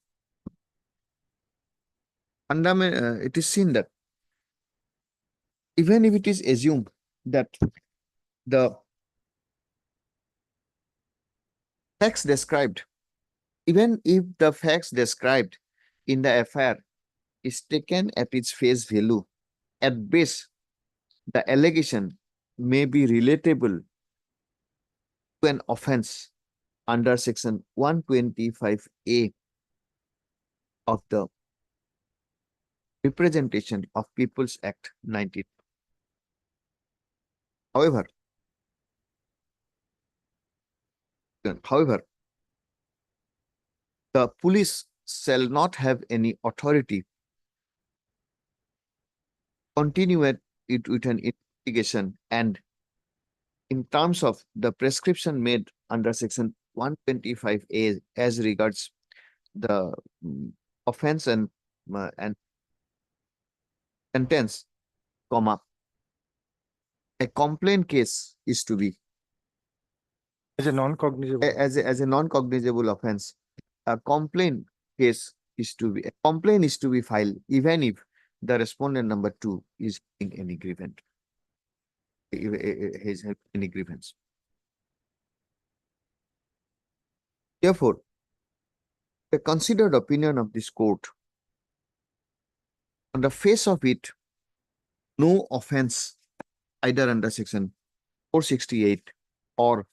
even if it is assumed that the facts described, even if the facts described in the FIR is taken at its face value, at best, the allegation may be relatable to an offense under section 125A of the Representation of People's Act 19. However, the police shall not have any authority continue it with an investigation, and in terms of the prescription made under section 125A as regards the offense and sentence, comma, a complaint case is to be As a non-cognizable. as a non-cognizable offense. A complaint case is to be filed even if the respondent number 2 is in any grievance. Has any grievance. Therefore, the considered opinion of this court, on the face of it, no offense either under section 468 or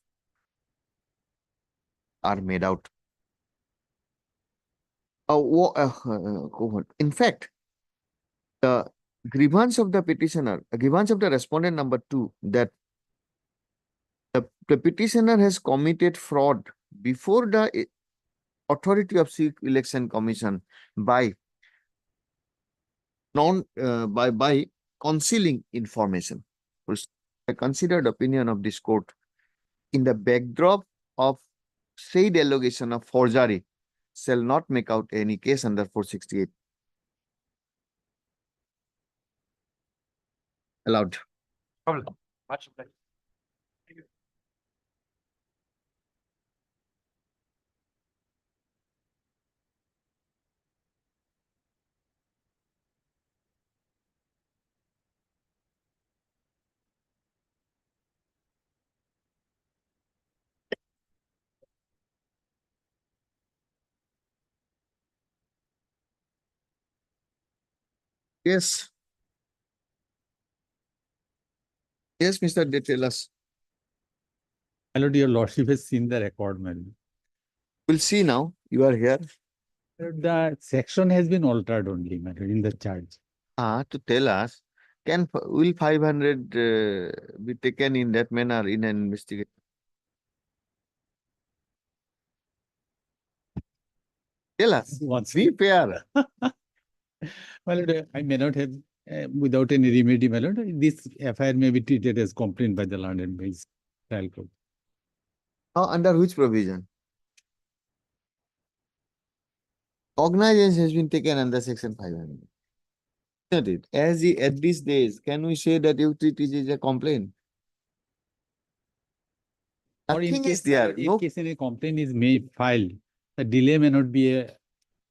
are made out. In fact, the grievance of the petitioner, grievance of the respondent number 2, that the petitioner has committed fraud before the authority of Sikh Election Commission by concealing information. A considered opinion of this court, in the backdrop of said allegation of forgery, shall not make out any case under 468. Allowed. Problem. Much obliged. Yes. Yes, Mr. Detailas. My lord, your lordship has seen the record, my lord. We'll see now. You are here. The section has been altered only, my lord, in the charge. To tell us, will 500 be taken in that manner in an investigation? Tell us. Once Be fair. my lord, I may not have without any remedy, my lord, this FIR may be treated as complaint by the learned bench trial court. Under which provision? Cognizance has been taken under section 500. Isn't it? At these days, can we say that you treat it as a complaint? Or in Nothing is case, there. in No, case any complaint is made, filed, the delay may not be a,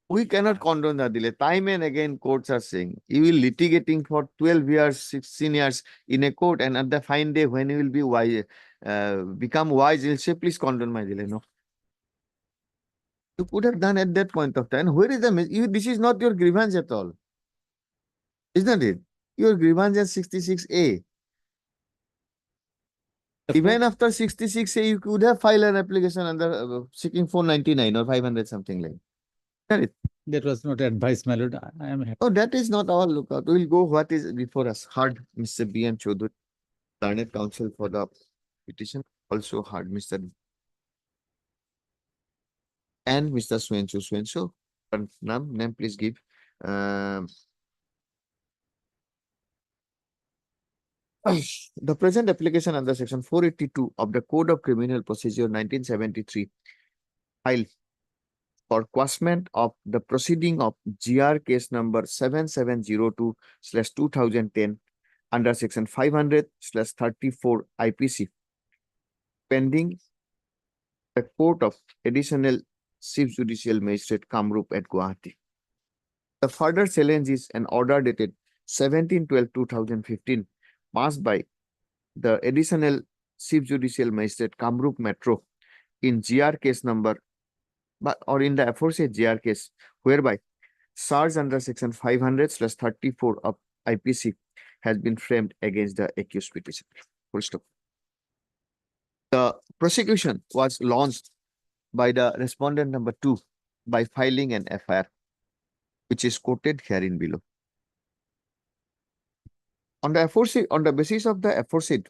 we cannot condone the delay. Time and again, courts are saying, you will litigating for 12 years, 16 years in a court, and at the fine day when you will be wise, become wise, you'll say, please condone my delay. No. You could have done at that point of time. Where is this is not your grievance at all. Isn't it? Your grievance is 66A. Even after 66A, you could have filed an application under seeking 499 or 500 something like that. that was not advised, my lord. I am happy. Oh, that is not our lookout. We'll go what is before us. Heard Mr. B.M. Chaudhary, learned counsel for the petition. Also heard Mr. and Mr. Swenso. Name, please give. The present application under section 482 of the Code of Criminal Procedure 1973 filed for quashment of the proceeding of GR case number 7702/2010 under section 500/34 IPC pending the Court of Additional Chief Judicial Magistrate Kamrup at Guwahati. The further challenge is an order dated 17/12/2015 passed by the Additional Chief Judicial Magistrate Kamrup Metro in GR case number or in the aforesaid GR case, whereby charge under section 500/34 of IPC has been framed against the accused petitioner. Full stop. The prosecution was launched by the respondent number 2 by filing an FIR, which is quoted herein below. On the basis of the aforesaid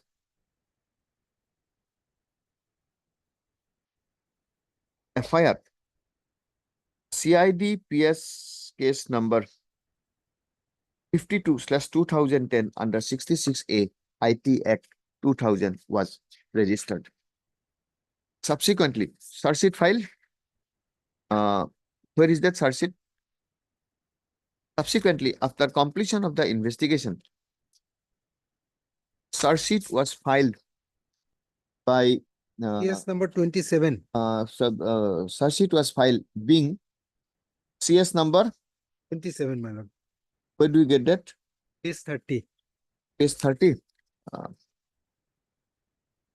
FIR, CID PS case number 52/2010 under 66A IT Act 2000 was registered. Subsequently, charge sheet file. Where is that charge sheet? Subsequently, after completion of the investigation, charge sheet was filed by Case number 27. charge sheet was filed being CS number. 27, my lord. Where do we get that? Case 30. Case 30.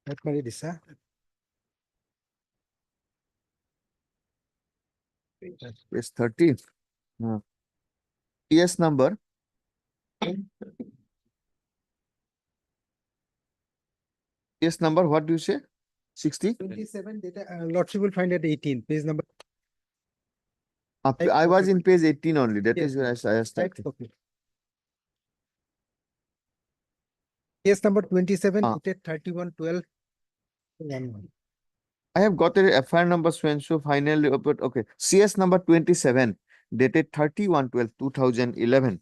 That might be, sir. Case 30. CS number. Case number, what do you say? 60? 27 data, lordship will find at 18, page number. I was in page 18 only. That Yes, is where I started. Okay. Case number 27, dated 31/12. I have got a FIR number so finally, but okay. CS number 27 dated 31/12/2011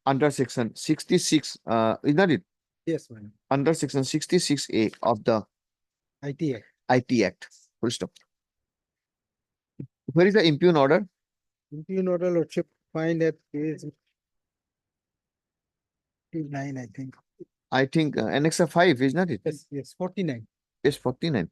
under section 66. Is that it? Yes, ma'am. Under section 66A of the IT Act. IT Act. Full stop. Where is the impugn order? Impugn order lordship find at page 9, I think. I think Annex 5, is not it? Yes, 49. Yes, 49.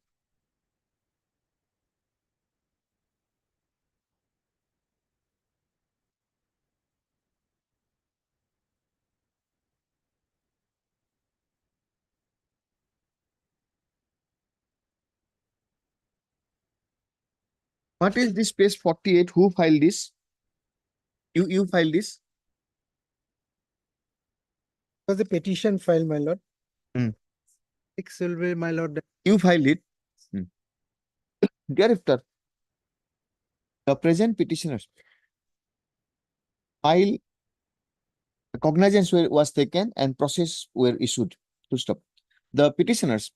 What is this page 48? Who filed this? You filed this? Was a petition filed, my lord. Hmm. 6 will be, my lord. You filed it. Thereafter, the present petitioners file cognizance was taken and process were issued. To stop. The petitioners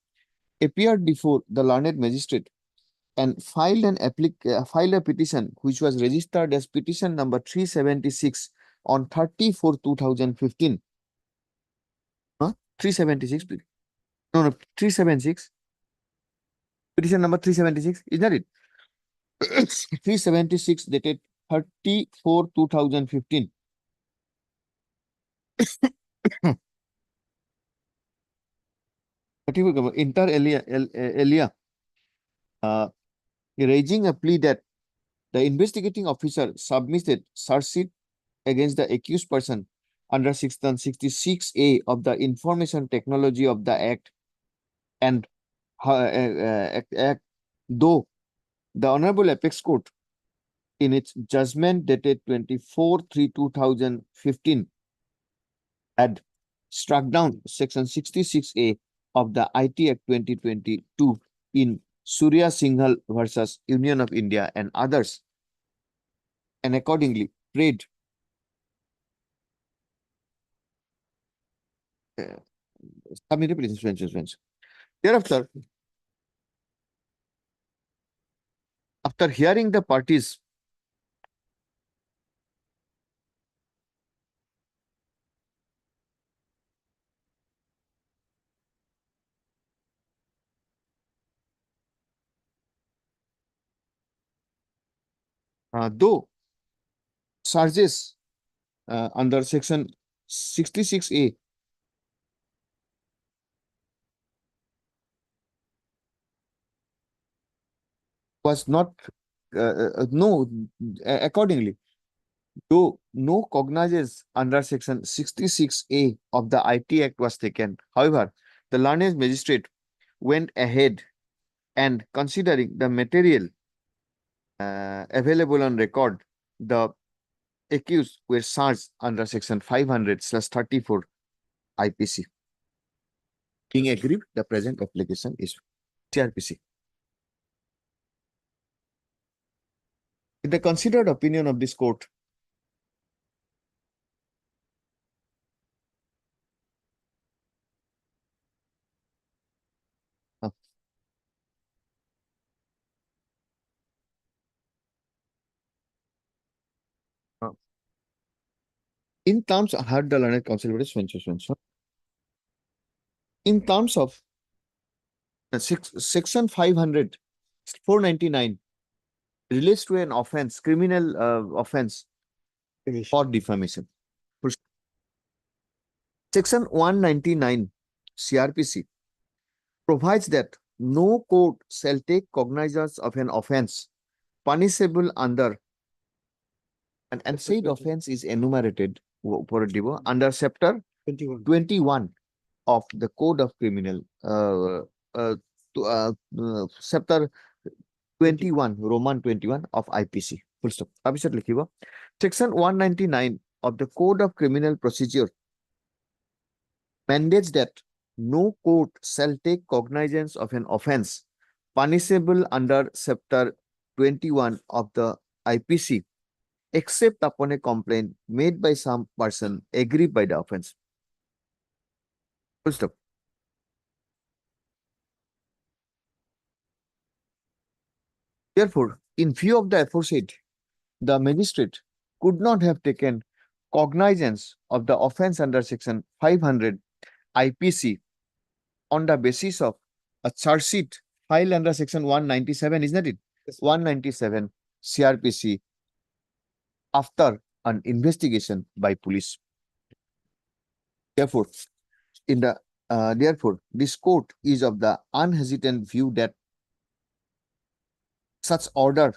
appeared before the learned magistrate and filed a petition which was registered as petition number 376 on 30/4/2015. 376, please. No, 376. Petition number 376, is that it? 376 dated 30/4/2015. Inter alia, raising a plea that the investigating officer submitted charge sheet against the accused person under Section 66A of the Information Technology of the Act and Act, though the Honorable Apex Court in its judgment dated 24/3/2015 had struck down Section 66A of the IT Act 2022 in Surya Singhal versus Union of India and others, and accordingly prayed submitted petition. Thereafter, after hearing the parties, though charges under Section 66A was not accordingly, though no cognizance under Section 66A of the IT Act was taken. However, the learned magistrate went ahead and, considering the material available on record, the accused were charged under Section 500/34 IPC. Being agreed, the present application is CRPC. In the considered opinion of this court, in terms of heard the learned counsel, in terms of Section 499 relates to an offense, criminal offense for defamation. Section 199 CRPC provides that no court shall take cognizance of an offense punishable under, and said offense is enumerated under chapter 21 of the Code of Criminal, chapter 21, Roman 21 of IPC. Full stop. Section 199 of the Code of Criminal Procedure mandates that no court shall take cognizance of an offense punishable under chapter 21 of the IPC except upon a complaint made by some person aggrieved by the offense. Full stop. Therefore, in view of the aforesaid, the magistrate could not have taken cognizance of the offense under Section 500 IPC on the basis of a charge sheet filed under Section 197, isn't it? 197 CRPC after an investigation by police. Therefore, this court is of the unhesitant view that such order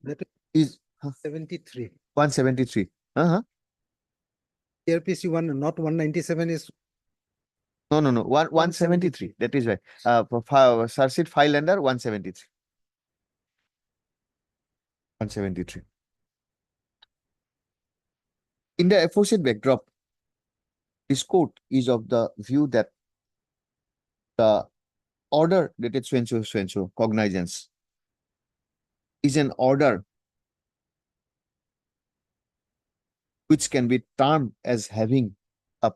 That is 73. 173. CRPC 1, not 197 is No, 173. That is why. Charge sheet file under 173. 173. In the aforesaid backdrop, this court is of the view that the order dated so cognizance is an order which can be termed as having a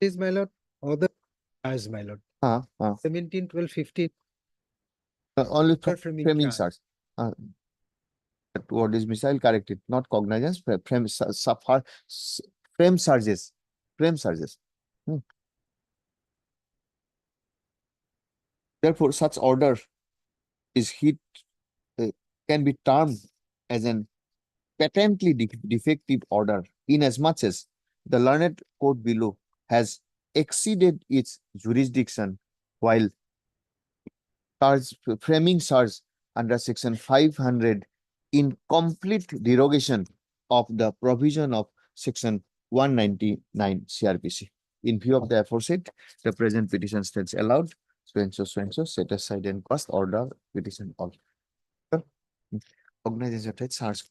is my lord, or the as my lord. 17, 12, 15. Only framing charge. charge. That word is missile corrected, not cognizance, frame charges, frame charges. Therefore, such order is can be termed as an patently defective order inasmuch as the learned court below has exceeded its jurisdiction while framing charge under section 500 in complete derogation of the provision of section 199 CRPC. In view of the aforesaid, the present petition stands allowed. So and so, set aside and cost order petition all. Organization type charge.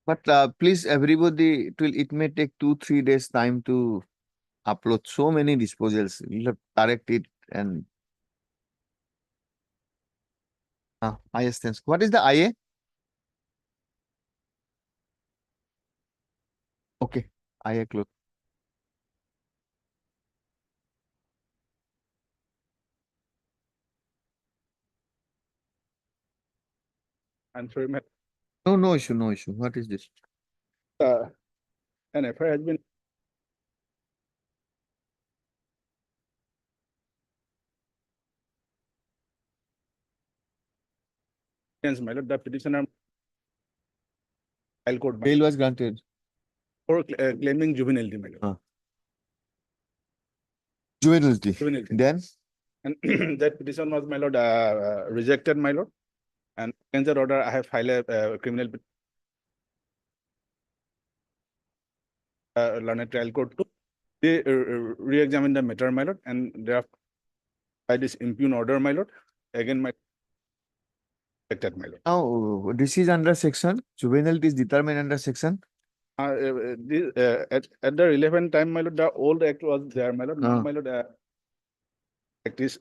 But please, everybody, it may take 2-3 days time to upload so many disposals. You'll have to correct it and IA stands. What is the IA? Okay, IA close. I'm sorry, my, No issue, no issue. What is this? an FIR has been against my lord, the petitioner trial court Bail was granted. for claiming juvenility, my lord. Juvenility. Juvenility. Then And that petition was, my lord, rejected, my lord. And against that order, I have filed a criminal learned trial court to re-examine the matter, my lord, and thereafter by this impugn order, my lord, again my rejected, my lord. now this is under section. Juvenility is determined under section. At the relevant time, my lord, the old act was there, my lord. Now, Ah. my lord, act is,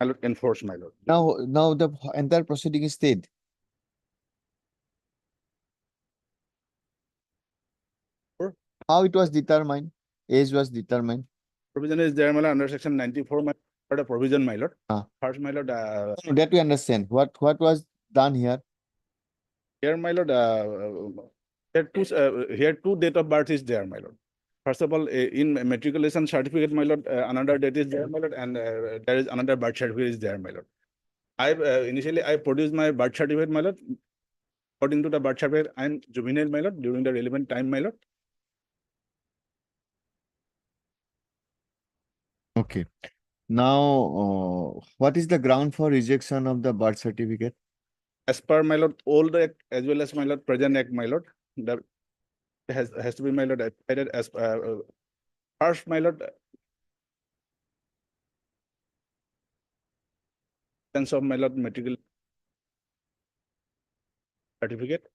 my lord, enforced, my lord. Now the entire proceeding is stayed. Sure. How it was determined? Age was determined. Provision is there, my lord, under section 94, my lord, a provision, my lord. Ah. First, my lord, That we understand. What was done here? here, my lord, here two date of birth is there, my lord. First of all, in matriculation certificate, my lord, another date is there, my lord, and there is another birth certificate is there, my lord. Initially I produced my birth certificate, my lord. According to the birth certificate, I am juvenile, my lord, during the relevant time, my lord. Okay. Now, what is the ground for rejection of the birth certificate? As per, my lord, old act as well as, my lord, present act, my lord, the has to be, my lord, applied as first, my lord, sense of, my lord, matriculation certificate.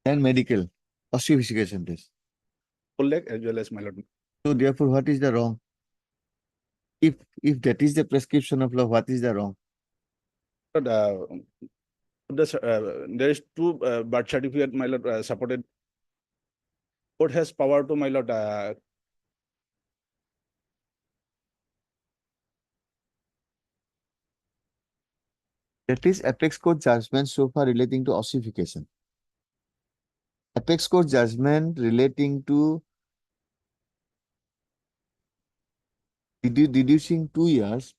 And medical ossification test. Old act as well as, my lord. So therefore, what is the wrong? If that is the prescription of law, what is the wrong? There is two birth certificate, my lord, supported. Court has power to, my lord, That is apex court judgment so far relating to ossification. Apex court judgment relating to deducing 2 years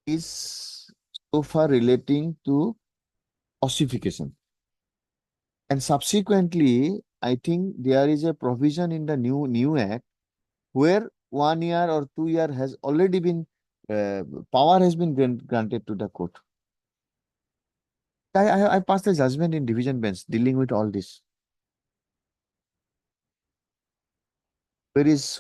is so far relating to ossification. And subsequently, I think there is a provision in the new act where 1 year or 2 year has already been power has been granted to the court. I passed the judgment in division bench dealing with all this. Where is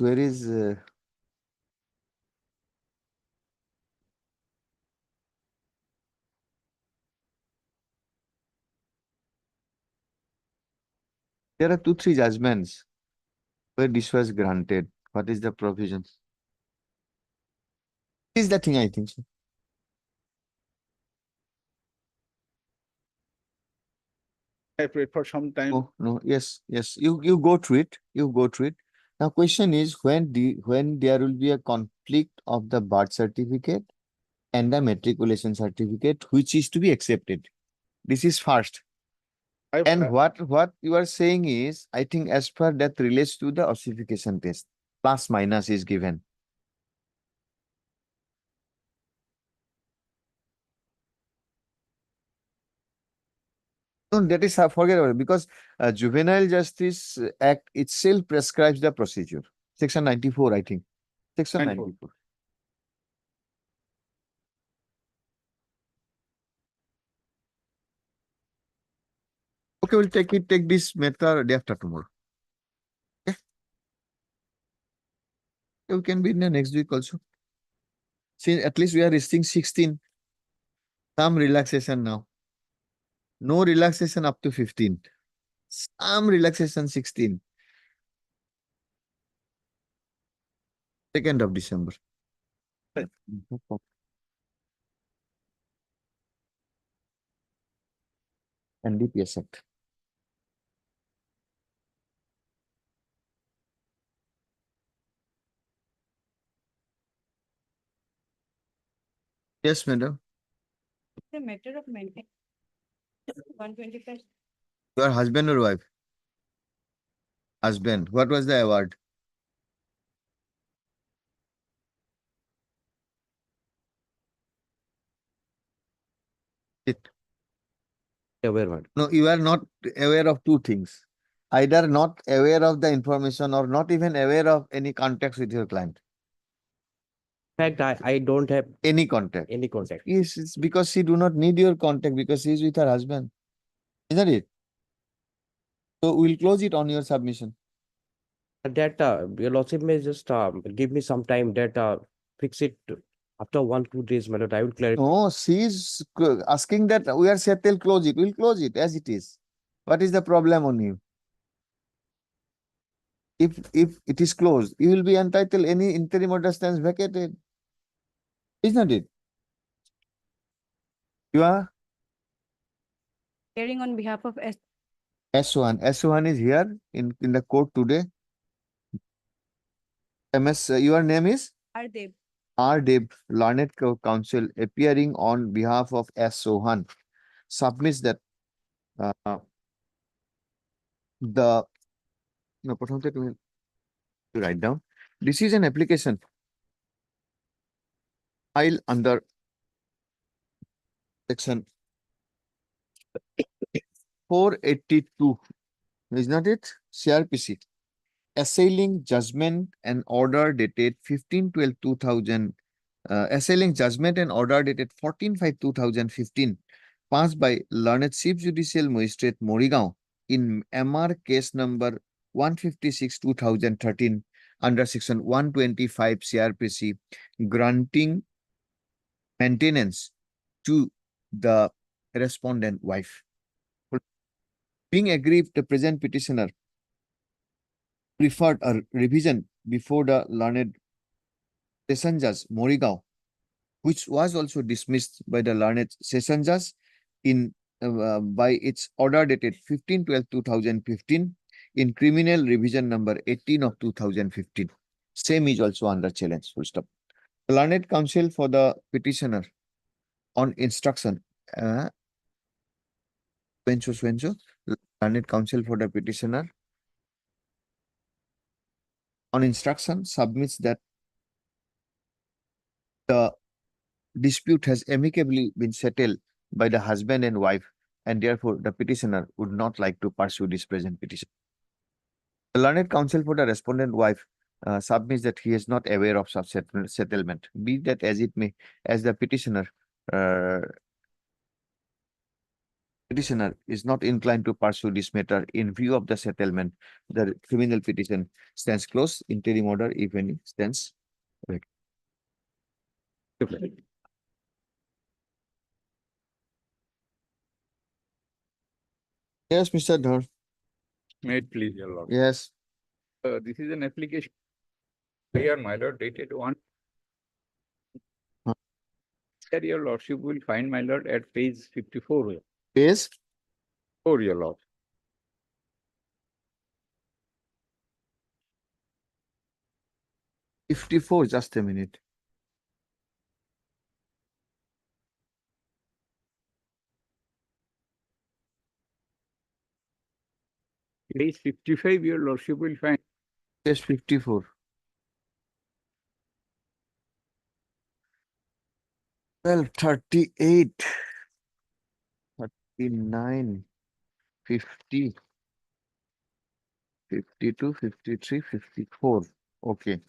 there are 2-3 judgments where this was granted. What is the provision? This is the thing, I think so. I prayed for some time. No, no, yes, yes, you go through it, you go through it. Now, question is when there will be a conflict of the birth certificate and the matriculation certificate, which is to be accepted. This is first. And what you are saying is, I think as per that relates to the ossification test, plus minus is given. No, that is forget about it because Juvenile Justice Act itself prescribes the procedure. Section 94, I think. Section 94. 94. Okay, we'll take this matter day after tomorrow. Okay. We can be in the next week also. See, at least we are reaching 16. Some relaxation now. No relaxation up to 15. Some relaxation 16. 2nd of December. Right. No problem. NDPS Act. Yes, madam. It's a matter of maintaining 125. Your husband or wife? Husband. What was the award? It. Aware what? No, you are not aware of two things. Either not aware of the information or not even aware of any contact with your client. In fact, I don't have Any contact. any contact. Yes, it's because she do not need your contact because she is with her husband. Isn't it? So we'll close it on your submission. That your lordship may just give me some time that fix it after 1-2 days, my lord. I will clarify. No, she is asking that we are settled, close it. We'll close it as it is. What is the problem on you? If it is closed, you will be entitled any interim order stands vacated. Isn't it? You are Hearing on behalf of S1. S1 is here in the court today. MS, your name is? Ardev. R. Deb, Learned Counsel, appearing on behalf of S. Sohan, submits that the no, প্রথমটা তুমি write down. This is an application filed under section 482, is not it? CRPC. Assailing judgment and order dated 15/12/2000, assailing judgment and order dated 14/5/2015, passed by Learned Chief Judicial Magistrate Morigaon in MR case number 156/2013 under section 125 CRPC, granting maintenance to the respondent wife. Being aggrieved, the present petitioner preferred a revision before the Learned Session Judge Morigaon, which was also dismissed by the Learned Session Judge in by its order dated 15/12/2015 in criminal revision number 18 of 2015. Same is also under challenge. Full stop. The Learned Counsel for the petitioner on instruction. Learned Counsel for the petitioner on instruction submits that the dispute has amicably been settled by the husband and wife, and therefore the petitioner would not like to pursue this present petition. The Learned Counsel for the respondent wife submits that he is not aware of such settlement, be that as it may, as the petitioner is not inclined to pursue this matter in view of the settlement. The criminal petition stands closed. Interim order, if any, stands vacant. Yes, Mr. Dhar. May it please your lord. Yes. This is an application. Here, my lord, dated 1. Here, your lordship will find, my lord, at page 54. Page? 4, your lord. 54, just a minute. Case 55, your lordship will find. Case 54. 38, 39, 50, 52, 53, 54. Okay.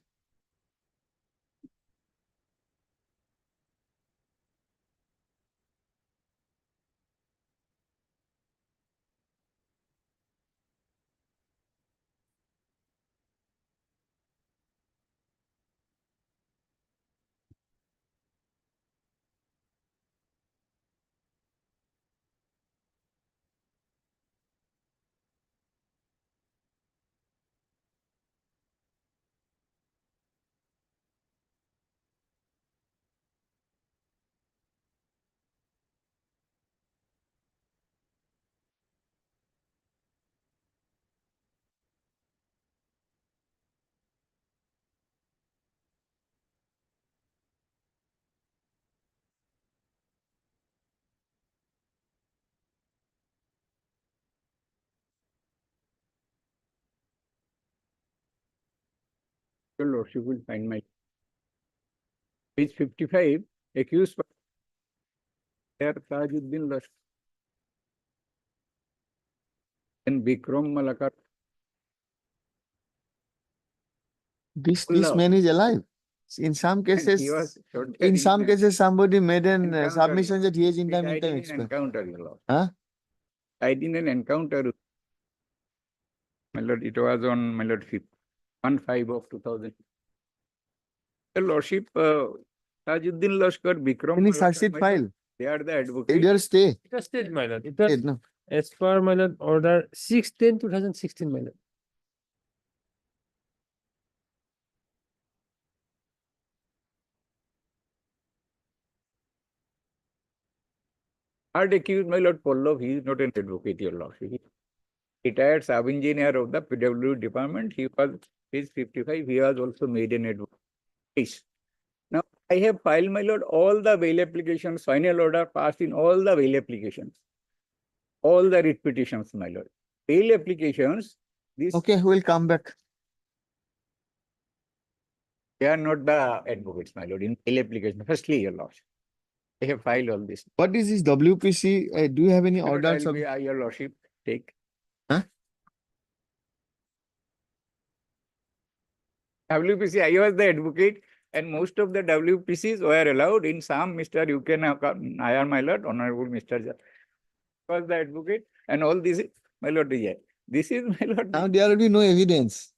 Your lordship will find my. Page 55, accused by Tajuddin Lashkar and Bikram Malakar. This Love. man is alive. In some And cases, he was shot in dead some a cases, somebody made an encounter. submission that he is in He time died in an expired. encounter, your lord. Huh? Died in an encounter. My lord, it was on my lord 15 of 2000. Your lordship, Tajuddin Lashkar, Bikram Any Malakar, search sheet my lord, file? they are the It advocate. will stay. It was stayed, my lord. It Stay, was no. as per my lord order 6/10/2016, my lord. Hard accused, my lord Pallav, he is not an advocate, your lordship. He retired sub-engineer of the PW department. He was, page 55, he was also made an advocate. Now, I have filed, my lord, all the bail applications, final order passed in all the bail applications. All the writ petitions, my lord. Bail applications, these, Okay, we'll come back. they are not the advocates, my lord, in bail application. Firstly, your lordship. I have filed all this. What is this WPC? Do you have any My lord, orders? I'll be, your lordship, take. Huh? WPC, I was the advocate, and most of the WPCs were allowed. In some, Mr. You can, I am my lord, Honorable Mr. was the advocate, and all this, my lord, this is my lord. Now there will be no evidence.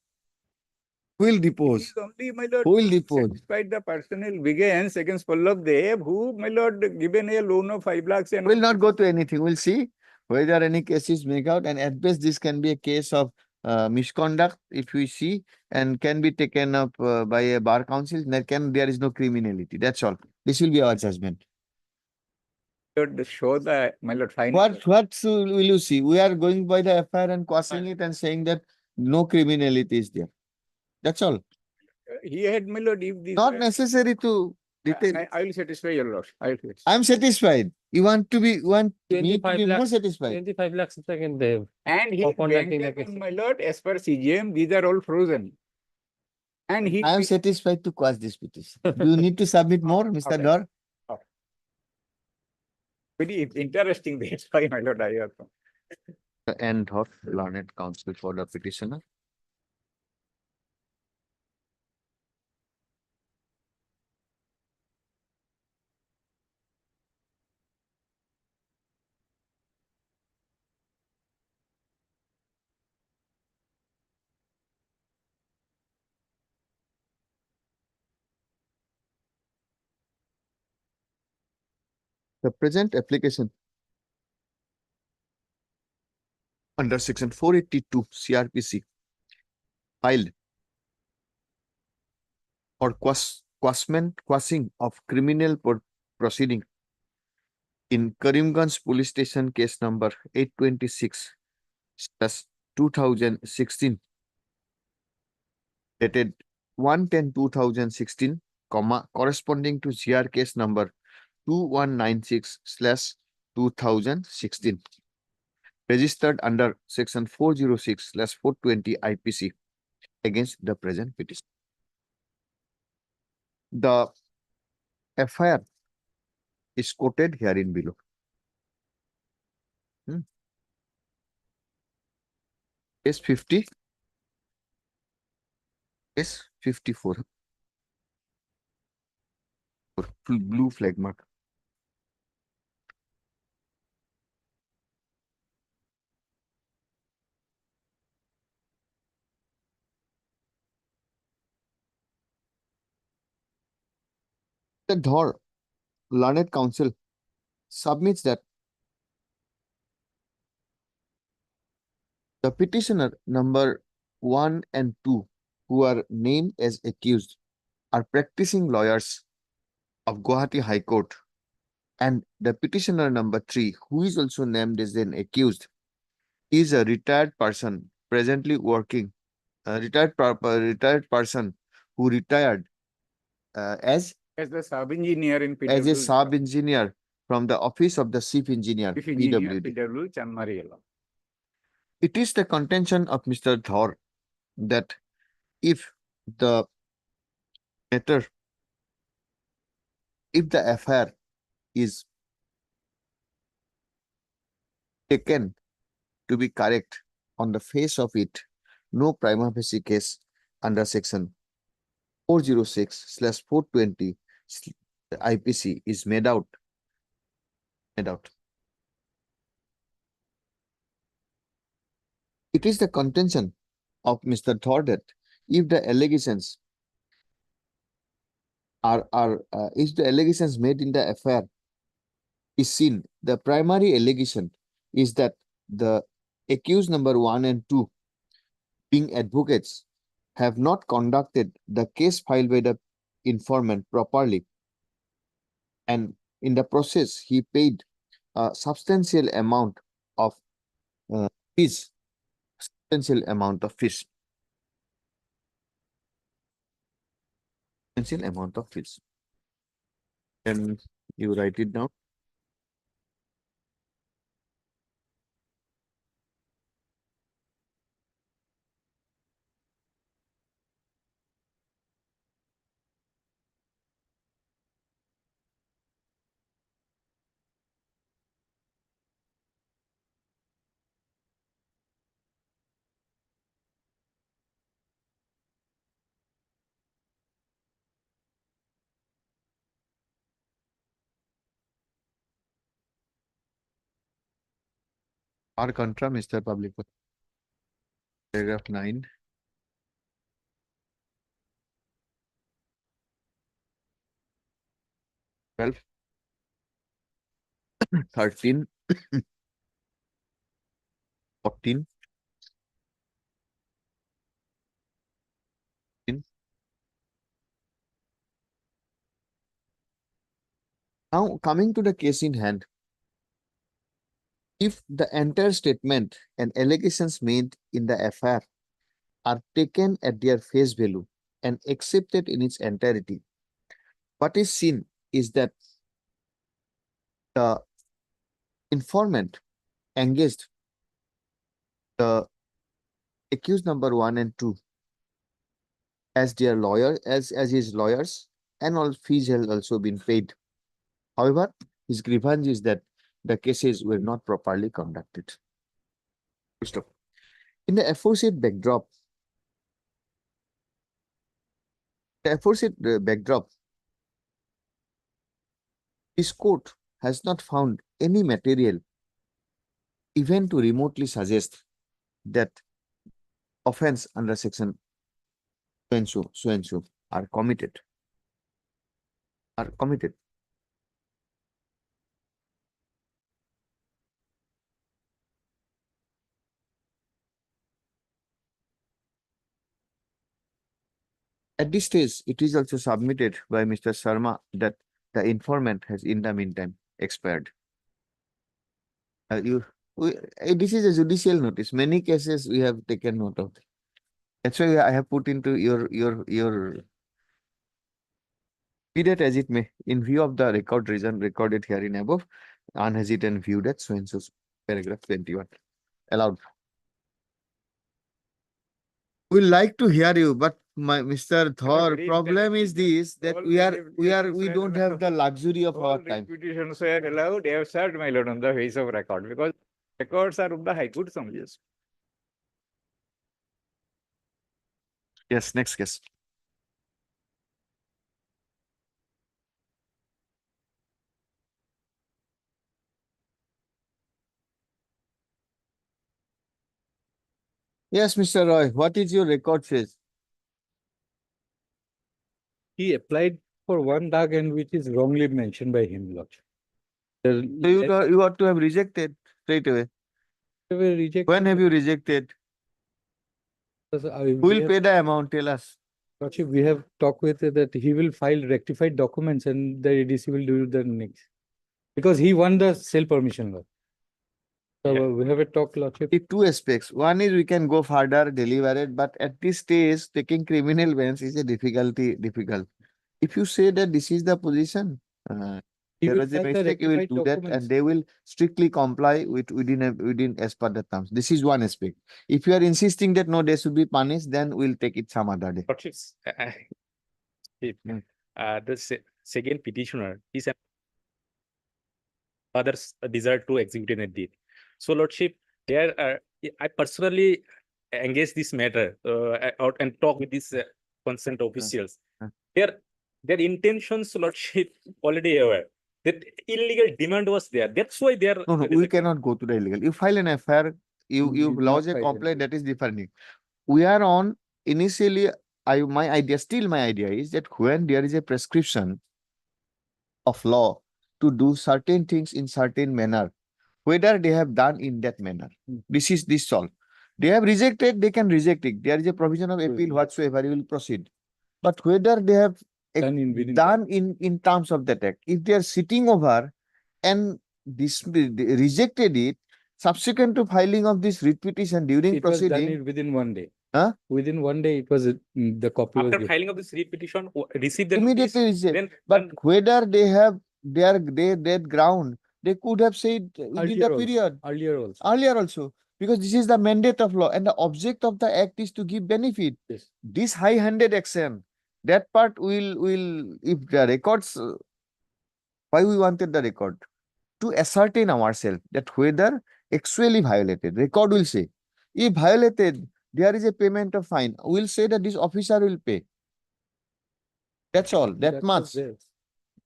Who will It depose? is only, my lord, Who will to depose? satisfy the personal vengeance against Pallav Dev, who, my lord, given a loan of 5 lakhs and. We'll not go to anything. We'll see whether any cases make out, and at best this can be a case of misconduct if we see, and can be taken up by a bar council. There is no criminality. That's all. This will be our judgment. Show the, my lord, final. What will you see? We are going by the FIR and quashing it and saying that no criminality is there. That's all. He had, my lord, if this. Not necessary to detail. I will satisfy your lord. I will satisfy. I'm satisfied. You want me to 25 be more lakhs. satisfied. 25 lakhs again they And he for conducting the bank case. my lord, as per CGM, these are all frozen. And he. I am satisfied to quash this petition. Do you need to submit more, Mr. Okay. Dhar? Very interesting, that's why, my lord, I have. The end of learned counsel for the petitioner. The present application under section 482 CRPC filed for quashing of criminal proceeding in Karimganj police station case number 826/2016 dated 110/2016, comma, corresponding to GR case number 2196/2016, registered under section 406/420 IPC against the present petition. The FIR is quoted herein below. Case 50, case 54. Blue flag mark. The Dhar Learned Council submits that the petitioner number 1 and 2, who are named as accused, are practicing lawyers of Guwahati High Court, and the petitioner number 3, who is also named as an accused, is a retired person presently working, a retired person who retired as the sub-engineer in PW. as a sub-engineer from the office of the chief engineer, Chief engineer, PWD. PW Chanmariyala. It is the contention of Mr. Dhar that if the matter, if the FIR is taken to be correct on the face of it, no prima facie case under section 406/420 IPC is made out. It is the contention of Mr. Dhar that if the allegations if the allegations made in the FIR is seen, the primary allegation is that the accused number 1 and 2, being advocates, have not conducted the case filed by the informant properly, and in the process he paid a substantial amount of fees. Substantial amount of fees. Can you write it down? Par contra, Mr. Public. Paragraph 9. Well, 13, 14. Now, coming to the case in hand, if the entire statement and allegations made in the FIR are taken at their face value and accepted in its entirety, what is seen is that the informant engaged the accused number 1 and 2 as their lawyer, as his lawyers, and all fees have also been paid. However, his grievance is that the cases were not properly conducted. In the aforesaid backdrop, this court has not found any material even to remotely suggest that offense under section so and so are committed. At this stage, it is also submitted by Mr. Sharma that the informant has in the meantime expired. This is a judicial notice. Many cases we have taken note of. That's why I have put into your be that as it may, in view of the record reason recorded herein above, unhesitant view that so and so paragraph 21 allowed. We like to hear you, but my Mr. Thor, read problem that. is this, that All we don't have the luxury of our time. Repetitions were allowed, they have served, my lord, on the face of record, because records are of the High Court summaries. Yes, next case. Yes, Mr. Roy, what is your record says? He applied for one dag and which is wrongly mentioned by him, Lordship. So you ought to have rejected straight away. When have you rejected? Who will pay the amount? Tell us. Lordship, we have talked with it that he will file rectified documents and the ADC will do the next. Because he won the sale permission law. So we have a talk, Lordship. Two aspects. One is we can go further, deliver it, but at this stage, taking criminal bench is a difficult. If you say that this is the position, He there will is a file the mistake, you will rectified do that, documents. and they will strictly comply within as per the terms. This is one aspect. If you are insisting that no, they should be punished, then we'll take it some other day. Lordships, second petitioner is an others desire to execute a deed. So, Lordship, there I personally engage this matter out and talk with these concerned officials. Their intentions, Lordship, already aware that illegal demand was there. That's why they are. No, we cannot go to the illegal. You file an FIR, you did lodge not a file complaint, that is different. We are on initially. My idea is that when there is a prescription of law to do certain things in certain manner, whether they have done in that manner. This is this all. They have rejected, they can reject it. There is a provision of appeal whatsoever, you will proceed. But whether they have done in terms of that act, if they are sitting over and rejected it, subsequent to filing of this writ petition during It was done proceeding. within 1 day. Huh? Within 1 day, it was the copy was After given. filing of this petition, receive the Immediately notice, reject. But whether they have that ground, they could have said within the period. Earlier also. Because this is the mandate of law and the object of the act is to give benefit. Yes. This high-handed action, that part will if the records, why we wanted the record? To ascertain ourselves that whether actually violated, record will say, if violated, there is a payment of fine. We'll say that this officer will pay. That's all, that much.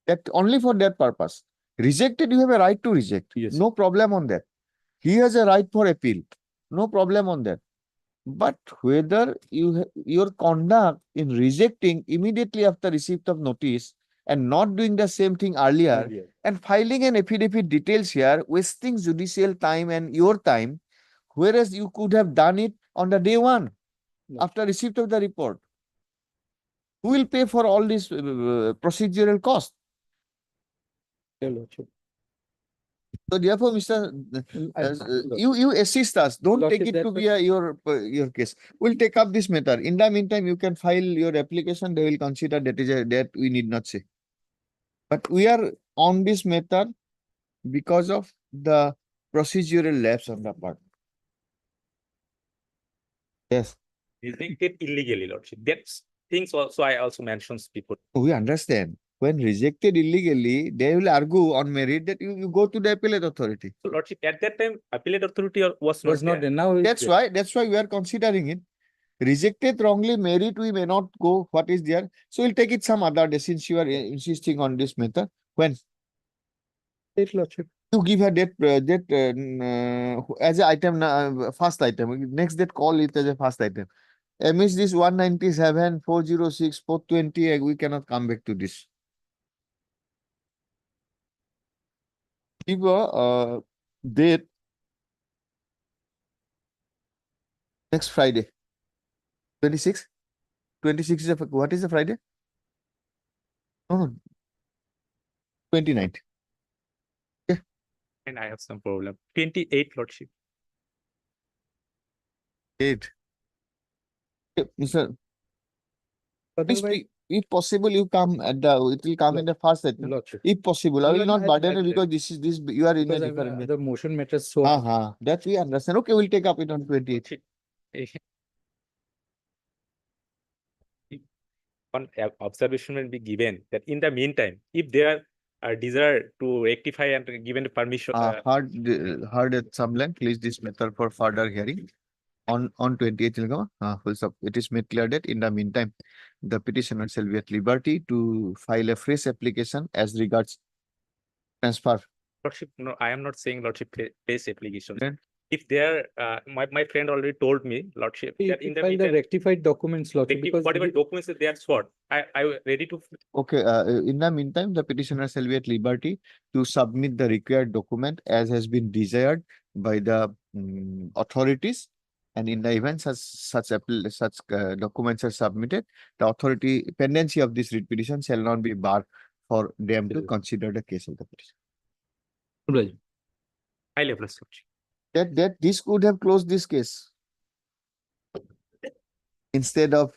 That only for that purpose. Rejected, you have a right to reject. Yes. No problem on that. He has a right for appeal. No problem on that. But whether your conduct in rejecting immediately after receipt of notice and not doing the same thing earlier and filing an affidavit details here, wasting judicial time and your time, whereas you could have done it on the day one after receipt of the report. Who will pay for all this procedural cost? So therefore, Mr. You assist us. Don't Lordship, take it to that be your case. We'll take up this matter. In the meantime, you can file your application. They will consider that we need not say. But we are on this matter because of the procedural lapse on the part. Yes. rejected illegally, Lordship. That's things also I also mentions people. We understand. When rejected illegally, they will argue on merit that you go to the appellate authority. So, Lordship, at that time, appellate authority was Was not there. there. Now That's why we are considering it. Rejected wrongly, merit we may not go. What is there? So we'll take it some other day since you are insisting on this method. When Lordship. you give her that as an item, first item. Next that call it as a first item. Amidst this 197, 406, 420, we cannot come back to this. Give a date next Friday. 26? 26 is what is the Friday? No, 29th. Okay. And I have some problem. 28, Lordship. 8. Mr. Please, Otherwise, if possible, you come at the, it will come in the first statement. Lordship. If possible, I will not burden you I- because this, you are in a Because different. the motion matters so. That we understand. Okay, we'll take up it on 28th. One observation will be given that in the meantime, if there are desire to rectify and given permission, Heard at some length, please this matter for further hearing. On 28th, it is made clear that in the meantime, the petitioner shall be at liberty to file a fresh application as regards transfer. Lordship, no, I am not saying Lordship place applications. Then? If there, my friend already told me, Lordship, that in the File the meantime, rectified documents, Lordship, because whatever documents that they are sought, I ready to. Okay, in the meantime, the petitioner shall be at liberty to submit the required document as has been desired by the authorities. And in the event such documents are submitted, the authority pendency of this writ petition shall not be barred for them to consider the case of the petition. High level, Lordship. That this could have closed this case. Instead of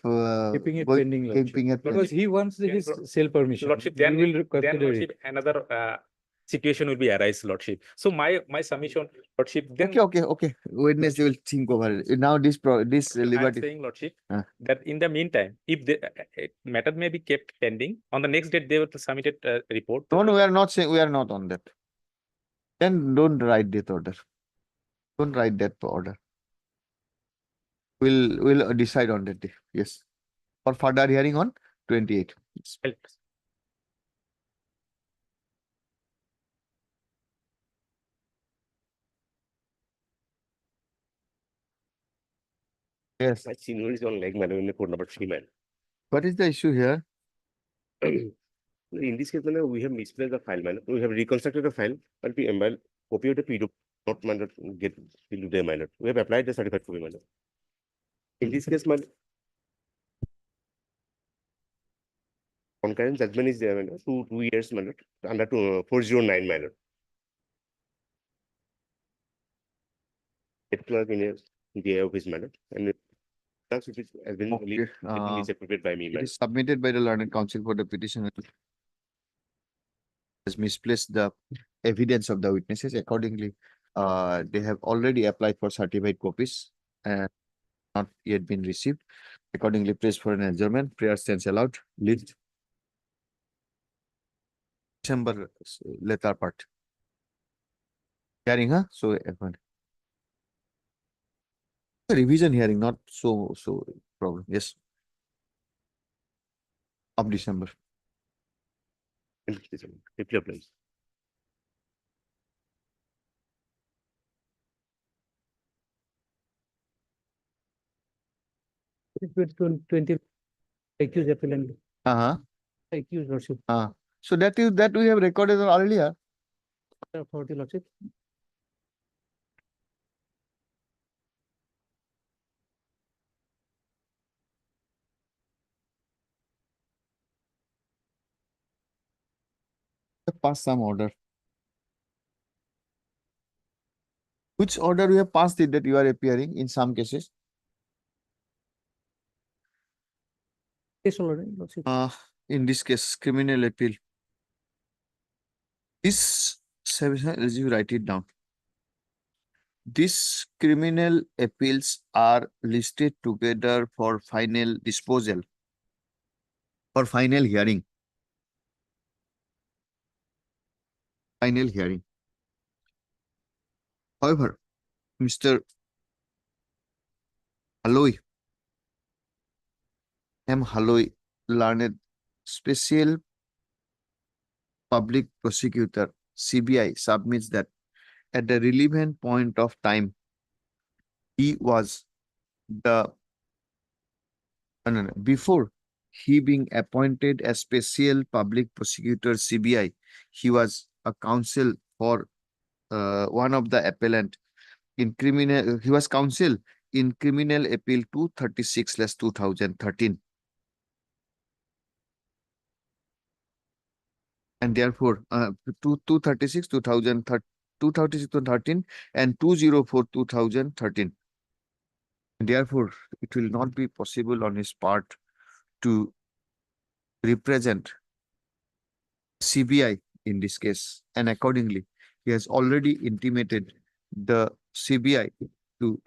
keeping it going- pending, Lordship. keeping it Because he wants his sale permission. Lordship, We then, will then consider Lordship, it. another situation will be arise, Lordship. So my submission, Lordship, then. Okay. Wednesday will think over it. Now this I am liberty. saying, Lordship, Ah. that in the meantime, if the matter may be kept pending, on the next date, they will submit a report. No, we are not saying, we are not on that. Then don't write that order. Don't write that order. We'll decide on that day. Yes. For further hearing on 28th. Yes. Yes. My senior is on leg manual in the code number 3 man. What is the issue here? In this case, we have misplaced the file man. We have reconstructed the file, but we copy of the PDF not man get into the minor. We have applied the certified copy manner. In this case, man, concurrent judgment is there, man, 2 years manner under 409 manner. It clerk in the office manner and has been Okay, misappropriated by me. It Man. is submitted by the learned counsel for the petitioner. Has misplaced the evidence of the witnesses. Accordingly, they have already applied for certified copies and not yet been received. Accordingly, prays for an adjournment. Prayer stands allowed. List. December later part. Hearing, huh? So, revision hearing, not so problem. Yes. Of December. If you please. With 20 accused appellant. Accused, Lordship. So that we have recorded earlier. Authority, Lordship. Pass some order. Which order we have passed it that you are appearing in some cases? Case already, Lordship. In this case, criminal appeal. This, as you write it down. These criminal appeals are listed together for final disposal, for final hearing. Final hearing. However, Mr. Haloi, M. Haloi, learned special public prosecutor, CBI, submits that at the relevant point of time, he was before he being appointed as special public prosecutor, CBI, he was a counsel for one of the appellant in criminal, he was counsel in criminal appeal 236/2013. And therefore, 236/2013 and 204/2013. Therefore, it will not be possible on his part to represent CBI in this case, and accordingly, he has already intimated the CBI to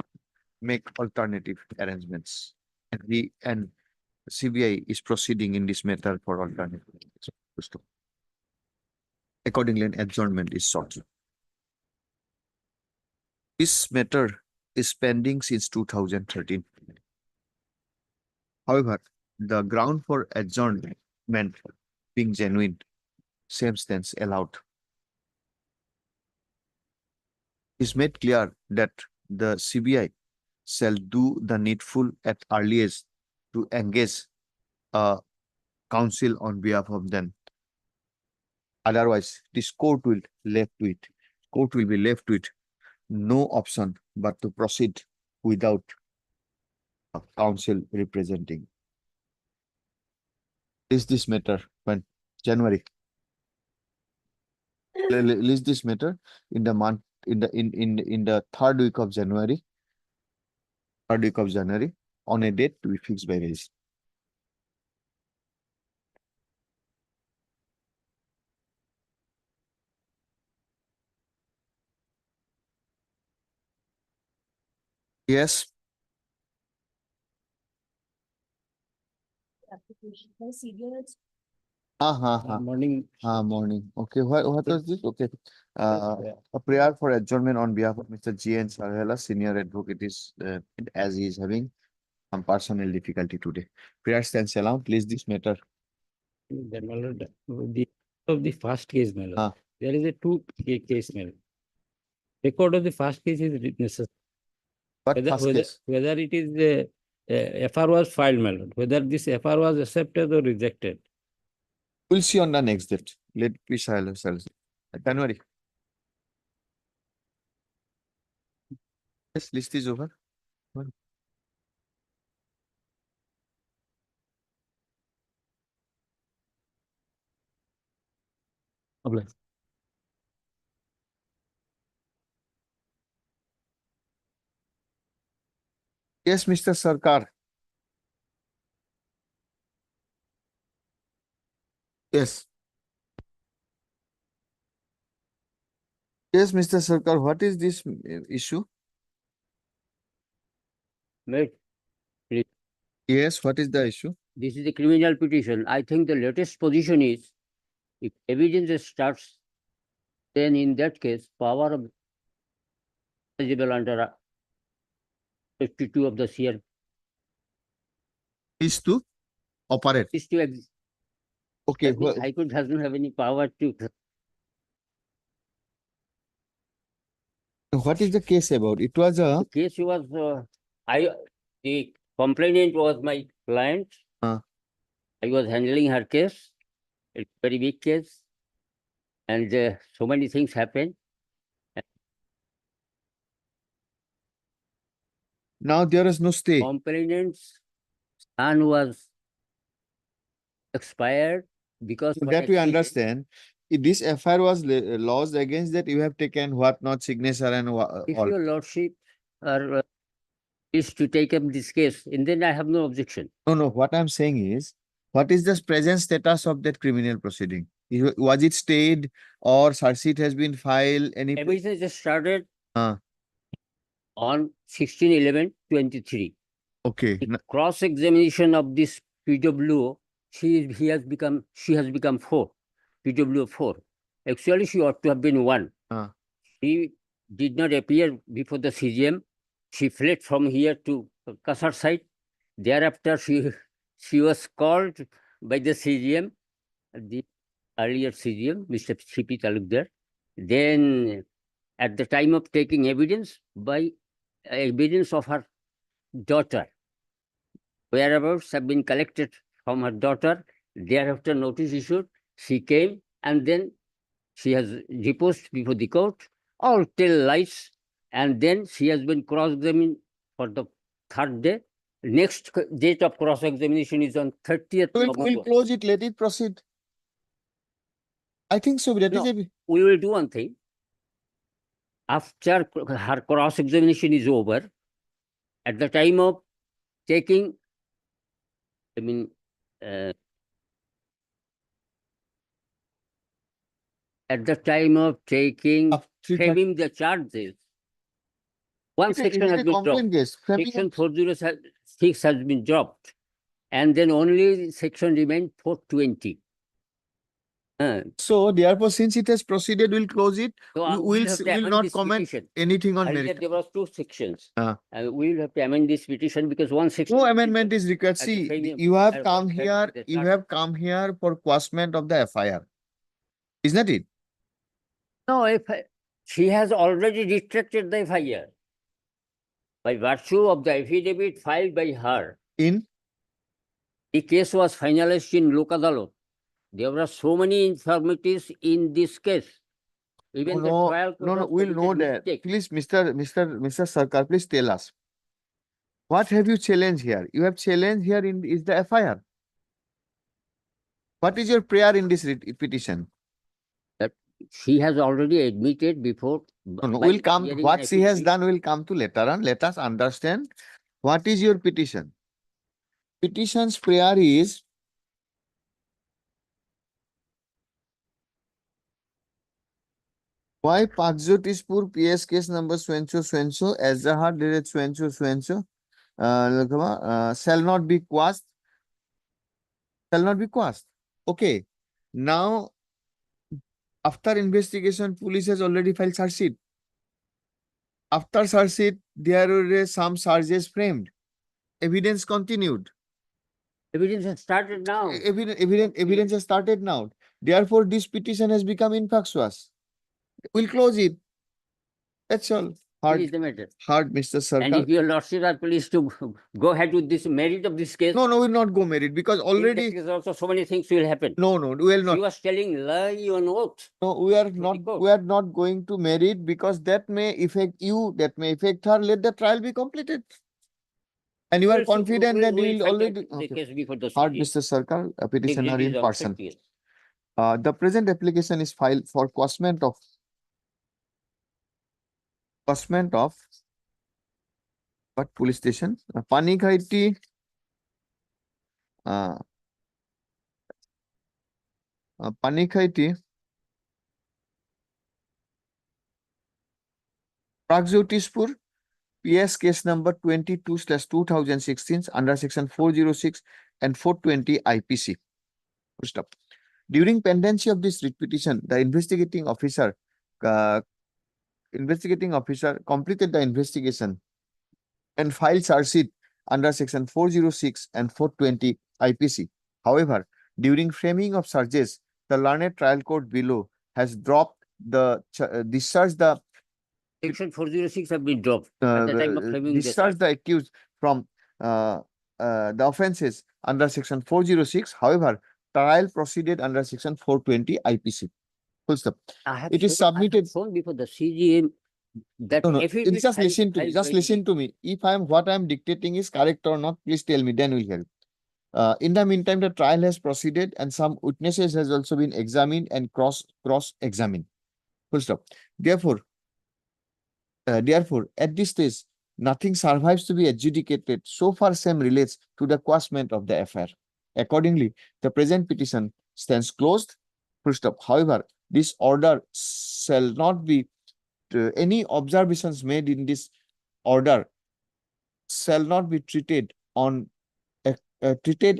make alternative arrangements. And CBI is proceeding in this matter for alternative. arrangements. Accordingly, an adjournment is sought. This matter is pending since 2013. However, the ground for adjournment being genuine, same stance allowed. It's made clear that the CBI shall do the needful at earliest to engage a counsel on behalf of them. Otherwise, this court will be left with no option but to proceed without a counsel representing. Is this matter when January? List this matter in the month in the third week of January. On a date to be fixed by registry. Yes. Morning. Morning. Okay, what was this? Okay. A prayer for adjournment on behalf of Mr. G.N. Sarhela, senior advocate, is as he is having some personal difficulty today. Prayer stands allowed. Please this matter. Then, my lord, the first case, my lord, Ah. there is a case, my lord. Record of the first case is necessary. What first case? Whether it is FR was filed, my lord, whether this FR was accepted or rejected. We'll see on the next date. Let me silence. January. Yes, list is over. Yes, Mr. Sarkar. Yes. Yes, Mr. Sarkar, what is this issue? Wait, Yes, what is the issue? this is a criminal petition. I think the latest position is if evidence starts, then in that case, power of eligible under 52 of the CR Is to operate. is to exist. Okay, That means High Court doesn't have any power to. what is the case about? It was a Case was, the complainant was my client. Ah. I was handling her case. It's a very big case. And so many things happened. now there is no stay. Complainant's son was expired because. So of that we accident. understand. If this FIR was laws against that, you have taken what not signature and If all. your lordship are is to take up this case, and then I have no objection. No, what I'm saying is, what is the present status of that criminal proceeding? Was it stayed or search sheet has been filed? Any? Everything just started Ah. on 16/11/23. Okay. The cross-examination of this PWO, she has become 4, PWO 4. Actually, she ought to have been 1. Ah. She did not appear before the CGM. She fled from here to Kasar side. Thereafter, she was called by the CGM, the earlier CGM, Mr. C.P. Talukdar. Then, at the time of taking evidence, by evidence of her daughter, whereabouts have been collected from her daughter. Thereafter, notice issued. She came and then she has deposed before the court, all tell lies. And then she has been cross-examined for the 3rd day. Next date of cross-examination is on 30th We'll November. close it, let it proceed. I think so. That is No. We will do one thing. After her cross-examination is over, at the time of taking, I mean, at the time of taking, framing the charges, one section has been dropped. Section 406 has been dropped, and then only section remained 420. So therefore, since it has proceeded, we'll close it. We'll have to We'll amend not this comment petition. anything on Earlier merit. there was 2 sections. Ah. We will have to amend this petition because one section. No amendment is required. At the See, same- you have at come the- here, the you charge- have come here for quashment of the FIR. Isn't it? No, if she has already retracted the FIR by virtue of the affidavit filed by her. In? The case was finalized in Lok Adalat. There were so many infirmities in this case. Even the trial. court No, has we'll know committed that. mistake. Please, Mr. Sarkar, please tell us. What have you challenged here? You have challenged here is the FIR. What is your prayer in this petition? That she has already admitted before. No, by we'll come, hearing what an she has affidavit. done will come to later on. Let us understand what is your petition. Petition's prayer is why Pakjotispur PS case number Swencho Ezahar Direct Swencho shall not be quashed. Shall not be quashed. Okay. Now, after investigation, police has already filed charge sheet. After charge sheet, there were some charges framed. Evidence continued. Evidence has started now. Evidence has started now. Therefore, this petition has become infectious. We'll close it. That's all. What is the matter? Hard, Mr. And if Sarkar. your lordship are pleased to go ahead with this merit of this case. No, we'll not go married because in already. that case also so many things will happen. No, we'll not. She was telling lie on oath. No, we are not going to merit because that may affect you, that may affect her. Let the trial be completed. And you are We'll see- confident that we'll you will fight already. the case before the Hard, CJ. Mr. Sarkar, a petitioner It is in also person. clear. The present application is filed for quashment of what police station? Panikhaiti. Panikhaiti. Pragjotispur. PS case number 22/2016 under section 406 and 420 IPC. First up. During pendency of this writ petition, the investigating officer completed the investigation and filed charge sheet under section 406 and 420 IPC. However, during framing of charges, the learned trial court below has dropped the discharged the Section 406 have been dropped at the time of framing the discharge the accused from the offences under section 406. However, trial proceeded under section 420 IPC. Full stop. It is submitted. Shown before the CGM that No, affidavit just filed- listen to me. filed Just by listen to me. If what I am dictating is correct or not, please tell me. Then we'll hear. In the meantime, the trial has proceeded and some witnesses has also been examined and cross-examined. Full stop. Therefore, at this stage, nothing survives to be adjudicated. So far, same relates to the quashment of the affair. Accordingly, the present petition stands closed. Full stop. However, this order shall not be any observations made in this order shall not be treated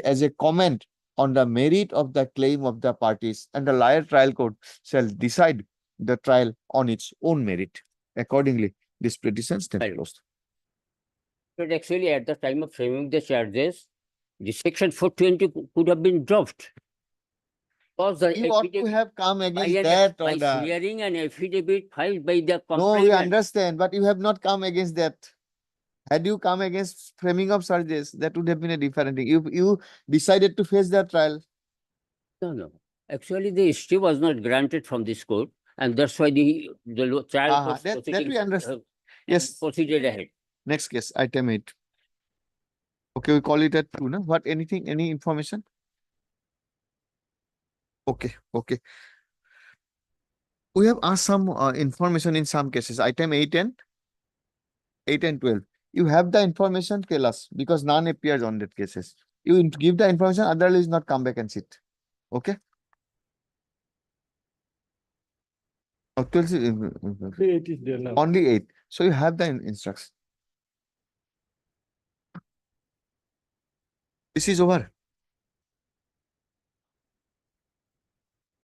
as a comment on the merit of the claim of the parties, and the lower trial court shall decide the trial on its own merit. Accordingly, this petition stands closed. But actually, at the time of framing the charges, the section 420 could have been dropped. Because the You ought to affidavit- have come against by that by order. swearing an affidavit filed by the No, we complainant. understand, but you have not come against that. Had you come against framing of charges, that would have been a different thing. You decided to face that trial. No. Actually, the stay was not granted from this court, and that's why the trial court That we proceedings, understand. Yes. proceeded ahead. Next case, item 8. Okay, we call it at 2, no? What, any information? Okay. We have asked some information in some cases. Item 8 and 12. You have the information, tell us, because none appears on that cases. You give the information, otherwise not come back and sit. Okay? Oh, 12 It is there now. only 8. So you have the instruction. This is over.